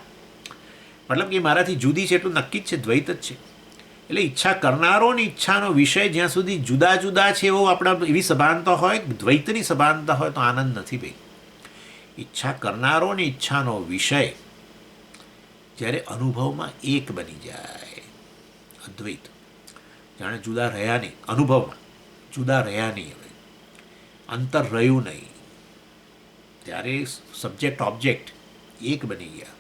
મતલબ કે મારાથી જુદી છે એટલું નક્કી જ છે, દ્વૈત જ છે. એટલે ઈચ્છા કરનારો અને ઈચ્છાનો વિષય જ્યાં સુધી જુદા જુદા છે, એવો આપણા એવી સભાનતા હોય, દ્વૈતની સભાનતા હોય, તો આનંદ નથી ભાઈ. ઈચ્છા કરનારો અને ઈચ્છાનો વિષય જ્યારે અનુભવમાં એક બની જાય, અદ્વૈત, જાણે જુદા રહ્યા નહીં, અનુભવમાં જુદા રહ્યા નહીં, હવે અંતર રહ્યું નહીં, ત્યારે સબ્જેક્ટ ઓબ્જેક્ટ એક બની ગયા.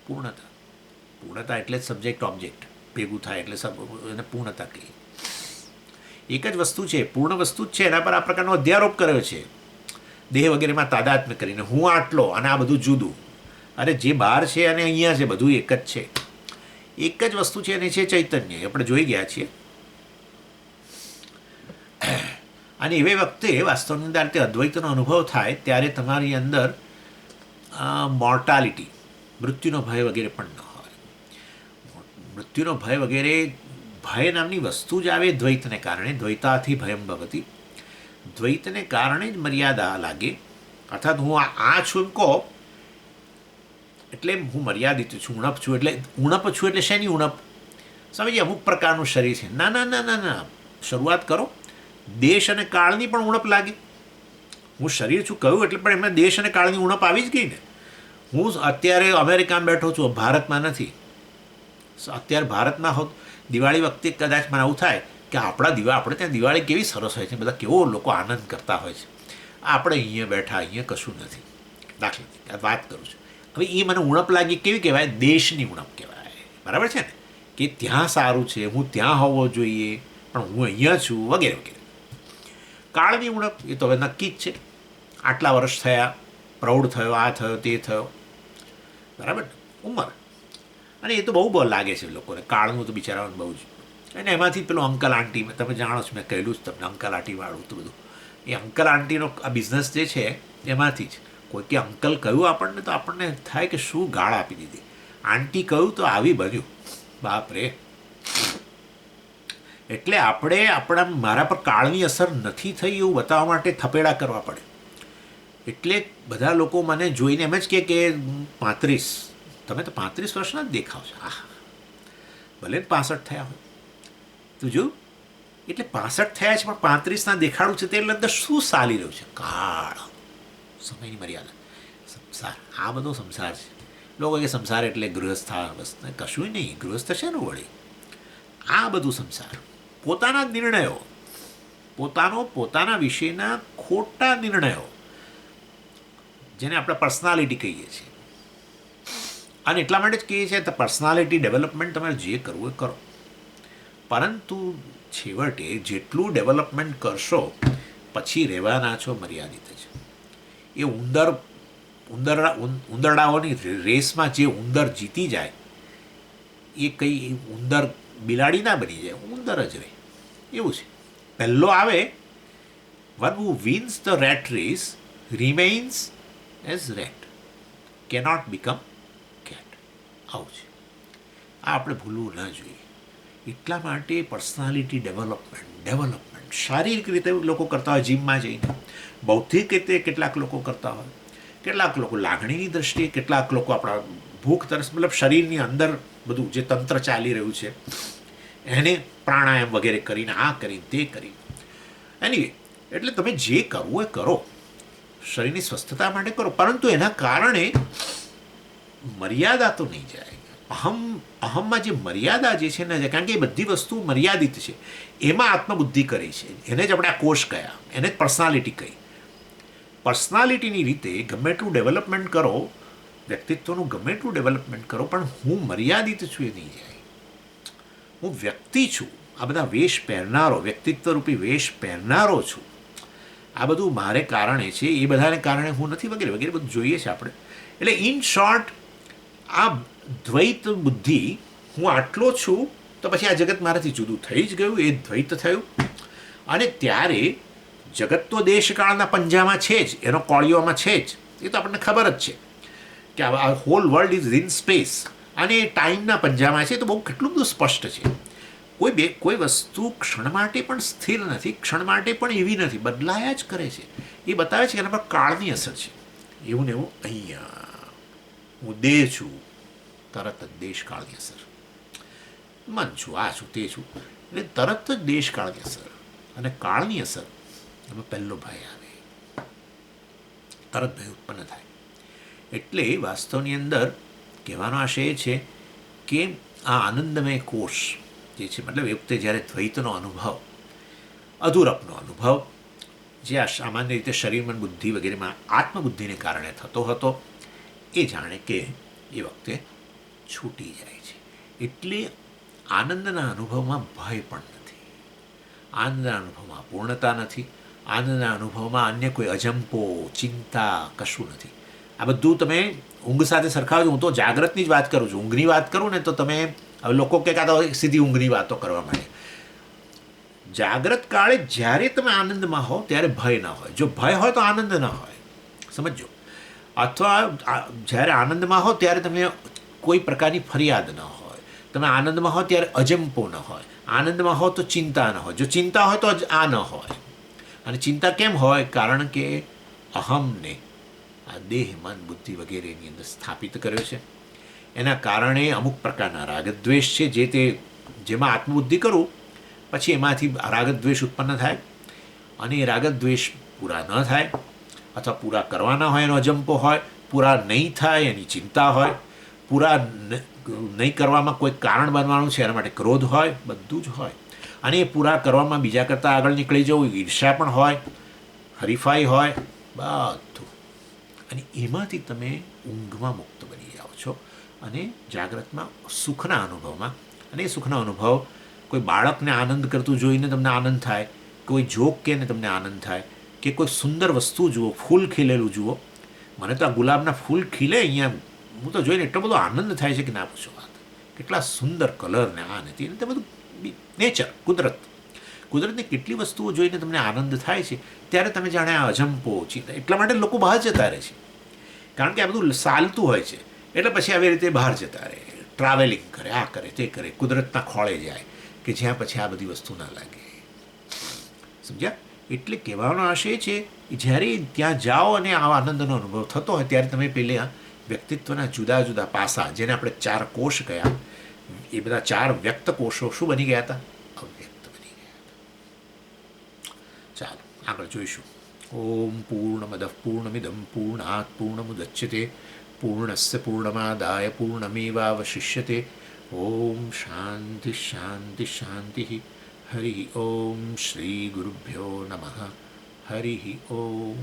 પૂર્ણતા, પૂર્ણતા એટલે જ સબ્જેક્ટ ઓબ્જેક્ટ ભેગું થાય એટલે એને પૂર્ણતા કહીએ. એક જ વસ્તુ છે, પૂર્ણ વસ્તુ જ છે, એના પર આ પ્રકારનો અધ્યારોપ કર્યો છે, દેહ વગેરેમાં તાદાત્મ્ય કરીને. હું આટલો અને આ બધું જુદું, અરે જે બહાર છે અને અહીંયા છે બધું એક જ છે. એક જ વસ્તુ છે અને છે ચૈતન્ય. આપણે જોઈ ગયા છીએ. અને એવી વખતે વાસ્તવની અંદર તે અદ્વૈતનો અનુભવ થાય ત્યારે તમારી અંદર મોર્ટાલિટી, મૃત્યુનો ભય વગેરે પણ ન હોય. મૃત્યુનો ભય વગેરે, ભય નામની વસ્તુ જ આવે દ્વૈતને કારણે. દ્વૈતાથી ભયમ ભવતી, દ્વૈતને કારણે જ મર્યાદા લાગે. અર્થાત હું આ છું એમ કહો એટલે હું મર્યાદિત છું, ઉણપ છું. એટલે ઉણપ છું એટલે શેની ઉણપ? સમજીએ, અમુક પ્રકારનું શરીર છે. ના ના ના ના ના, શરૂઆત કરો. દેશ અને કાળની પણ ઉણપ લાગે. હું શરીર છું કહ્યું એટલે પણ એમાં દેશ અને કાળની ઉણપ આવી જ ગઈ ને. હું અત્યારે અમેરિકામાં બેઠો છું, ભારતમાં નથી. અત્યારે ભારતમાં હોત, દિવાળી વખતે કદાચ મને આવું થાય કે આપણે ત્યાં દિવાળી કેવી સરસ હોય છે, બધા કેવો લોકો આનંદ કરતા હોય છે, આપણે અહીંયા બેઠા, અહીંયા કશું નથી. દાખલા વાત કરું છું. હવે એ મને ઉણપ લાગી, કેવી કહેવાય? દેશની ઉણપ કહેવાય. બરાબર છે ને? કે ત્યાં સારું છે, હું ત્યાં હોવો જોઈએ, પણ હું અહીંયા છું, વગેરે વગેરે. કાળની ઉણપ એ તો હવે નક્કી જ છે. આટલા વર્ષ થયા, પ્રૌઢ થયો, આ થયો, તે થયો, બરાબર ને? ઉંમર. અને એ તો બહુ લાગે છે લોકોને, કાળનું તો બિચારાઓને બહુ જ. અને એમાંથી પેલું અંકલ આંટી, તમે જાણો છો, મેં કહેલું જ તમને, અંકલ આંટીવાળું તો બધું. એ અંકલ આંટીનો આ બિઝનેસ જે છે એમાંથી જ. કોઈ કે અંકલ કહ્યું આપણને તો આપણને થાય કે શું ગાળ આપી દીધી. આંટી કહ્યું તો આવી બન્યું, બાપ રે. એટલે આપણે મારા પર કાળની અસર નથી થઈ એવું બતાવવા માટે થપેડા કરવા પડે. એટલે બધા લોકો મને જોઈને એમ જ કે 35, તમે તો 35 વર્ષના જ દેખાવ છો. ભલે 65 થયા હોય તું જો. એટલે 65 થયા છે પણ 35ના દેખાડું છે, તે અંદર શું ચાલી રહ્યું છે? કાળ, સમયની મર્યાદા, સંસાર. આ બધો સંસાર છે. લોકો કે સંસાર એટલે ગૃહસ્થ, બસ કશું નહીં. ગૃહસ્થ છે ને વળી, આ બધું સંસાર. પોતાના નિર્ણયો, પોતાના વિશેના ખોટા નિર્ણયો, જેને આપણે પર્સનાલિટી કહીએ છીએ. અને એટલા માટે જ કહીએ છીએ કે પર્સનાલિટી ડેવલપમેન્ટ તમારે જે કરવું એ કરો, પરંતુ છેવટે જેટલું ડેવલપમેન્ટ કરશો પછી રહેવાના છો મર્યાદિત જ. એ ઉંદરડાઓની રેસમાં જે ઉંદર જીતી જાય એ કંઈ ઉંદર બિલાડી ના બની જાય, ઉંદર જ રહે. એવું છે. પહેલો આવે, one who wins the rat race remains as rat. Cannot become cat. આવું છે. આ આપણે ભૂલવું ના જોઈએ. એટલા માટે પર્સનાલિટી ડેવલપમેન્ટ શારીરિક રીતે લોકો કરતા હોય જીમમાં જઈને, બૌદ્ધિક રીતે કેટલાક લોકો કરતા હોય, કેટલાક લોકો લાગણીની દ્રષ્ટિએ, કેટલાક લોકો આપણા ભૂખ તરસ, મતલબ શરીરની અંદર બધું જે તંત્ર ચાલી રહ્યું છે એને પ્રાણાયામ વગેરે કરીને, આ કરીને તે કરીને, એની એટલે તમે જે કરવું એ કરો, શરીરની સ્વસ્થતા માટે કરો, પરંતુ એના કારણે મર્યાદા તો નહીં જાય. અહમમાં જે મર્યાદા જે છે ને, કારણ કે એ બધી વસ્તુ મર્યાદિત છે, એમાં આત્મબુદ્ધિ કરી છે. એને જ આપણે આ કોષ કહ્યા, એને જ પર્સનાલિટી કહી. પર્સનાલિટીની રીતે ગમે એટલું ડેવલપમેન્ટ કરો, વ્યક્તિત્વનું ગમે એટલું ડેવલપમેન્ટ કરો, પણ હું મર્યાદિત છું એ નહીં જાય. હું વ્યક્તિ છું, આ બધા વેશ પહેરનારો, વ્યક્તિત્વરૂપી વેશ પહેરનારો છું. આ બધું મારે કારણે છે, એ બધાને કારણે હું નથી, વગેરે વગેરે બધું જોઈએ છે આપણે. એટલે ઇન શોર્ટ, આ દ્વૈત બુદ્ધિ, હું આટલો છું તો પછી આ જગત મારાથી જુદું થઈ જ ગયું, એ દ્વૈત થયું. અને ત્યારે જગત તો દેશકાળના પંજામાં છે જ, એનો કોળીઓમાં છે જ, એ તો આપણને ખબર જ છે કે આ hall world is in space, અને એ ટાઈમના પંજામાં છે. તો બહુ કેટલું બધું સ્પષ્ટ છે. કોઈ વસ્તુ ક્ષણ માટે પણ સ્થિર નથી, ક્ષણ માટે પણ એવી નથી, બદલાયા જ કરે છે. એ બતાવે છે કે એના પર કાળની અસર છે. એવું ને એવું અહીંયા હું દેહ છું, તરત જ દેશકાળની અસર, મન છું, આ છું, તે છું, એટલે તરત જ દેશકાળની અસર અને કાળની અસર. એમાં પહેલો ભય આવે, તરત ભય ઉત્પન્ન થાય. એટલે વાસ્તવની અંદર કહેવાનો આશય એ છે કે આ આનંદમય કોષ જે છે, મતલબ એ વખતે જ્યારે દ્વૈતનો અનુભવ, અધૂરપનો અનુભવ, જે આ સામાન્ય રીતે શરીર, મન, બુદ્ધિ વગેરેમાં આત્મબુદ્ધિને કારણે થતો હતો, એ જાણે કે એ વખતે છૂટી જાય છે. એટલે આનંદના અનુભવમાં ભય પણ નથી, આનંદના અનુભવમાં પૂર્ણતા નથી, આનંદના અનુભવમાં અન્ય કોઈ અજંપો, ચિંતા કશું નથી. આ બધું તમે ઊંઘ સાથે સરખાવજો. હું તો જાગ્રતની જ વાત કરું છું. ઊંઘની વાત કરું ને તો તમે, હવે લોકો કે કાં તો સીધી ઊંઘની વાતો કરવા માંડે. જાગ્રત કાળે જ્યારે તમે આનંદમાં હો ત્યારે ભય ના હોય. જો ભય હોય તો આનંદ ના હોય, સમજો. અથવા જ્યારે આનંદમાં હો ત્યારે તમે કોઈ પ્રકારની ફરિયાદ ન હોય, તમે આનંદમાં હો ત્યારે અજંપો ન હોય, આનંદમાં હો તો ચિંતા ન હોય, જો ચિંતા હોય તો આ ન હોય. અને ચિંતા કેમ હોય? કારણ કે અહમને આ દેહ, મન, બુદ્ધિ વગેરેની અંદર સ્થાપિત કર્યો છે. એના કારણે અમુક પ્રકારના રાગદ્વેષ છે, જે તે જેમાં આત્મબુદ્ધિ કરું પછી એમાંથી રાગદ્વેષ ઉત્પન્ન થાય, અને એ રાગદ્વેષ પૂરા ન થાય, અથવા પૂરા કરવાના હોય એનો અજંપો હોય, પૂરા નહીં થાય એની ચિંતા હોય, પૂરા નહીં કરવામાં કોઈ કારણ બનવાનું છે એના માટે ક્રોધ હોય, બધું જ હોય. અને એ પૂરા કરવામાં બીજા કરતાં આગળ નીકળી જવું, ઈર્ષ્યા પણ હોય, હરીફાઈ હોય, બધું. અને એમાંથી તમે ઊંઘમાં મુક્ત બની જાઓ છો, અને જાગ્રતમાં સુખના અનુભવમાં. અને એ સુખનો અનુભવ કોઈ બાળકને આનંદ કરતું જોઈને તમને આનંદ થાય, કોઈ જોક કે ને તમને આનંદ થાય, કે કોઈ સુંદર વસ્તુ જુઓ, ફૂલ ખીલેલું જુઓ. મને તો આ ગુલાબના ફૂલ ખીલે અહીંયા, હું તો જોઈને એટલો બધો આનંદ થાય છે કે ના પૂછો વાત. કેટલા સુંદર કલર ને આ નથી, તે બધું નેચર, કુદરતની કેટલી વસ્તુઓ જોઈને તમને આનંદ થાય છે. ત્યારે તમે જાણે આ અજંપો, ચિંતા, એટલા માટે લોકો બહાર જતા રહે છે, કારણ કે આ બધું ચાલતું હોય છે. એટલે પછી આવી રીતે બહાર જતા રહે, ટ્રાવેલિંગ કરે, આ કરે, તે કરે, કુદરતના ખોળે જાય, કે જ્યાં પછી આ બધી વસ્તુ ના લાગે. સમજ્યા? એટલે કહેવાનો આશય છે જ્યારે ત્યાં જાઓ અને આ આનંદનો અનુભવ થતો હોય ત્યારે તમે પહેલાં વ્યક્તિત્વના જુદા જુદા પાસા, જેને આપણે 4 કોષ કહ્યા, એ બધા 4 વ્યક્ત કોષો શું બની ગયા હતા? અવ્યક્ત બની ગયા હતા. ચાલો આગળ જોઈશું. ઓમ પૂર્ણમદ પૂર્ણમિદમ પૂર્ણાત પૂર્ણમુદચ્યતે પૂર્ણસ્ય પૂર્ણમાદાય પૂર્ણમેવાવશિષ્યતે. ઓમ શાંતિ શાંતિ શાંતિ. હરિ ઓમ શ્રી ગુરુભ્યો નમઃ. હરિ ઓમ.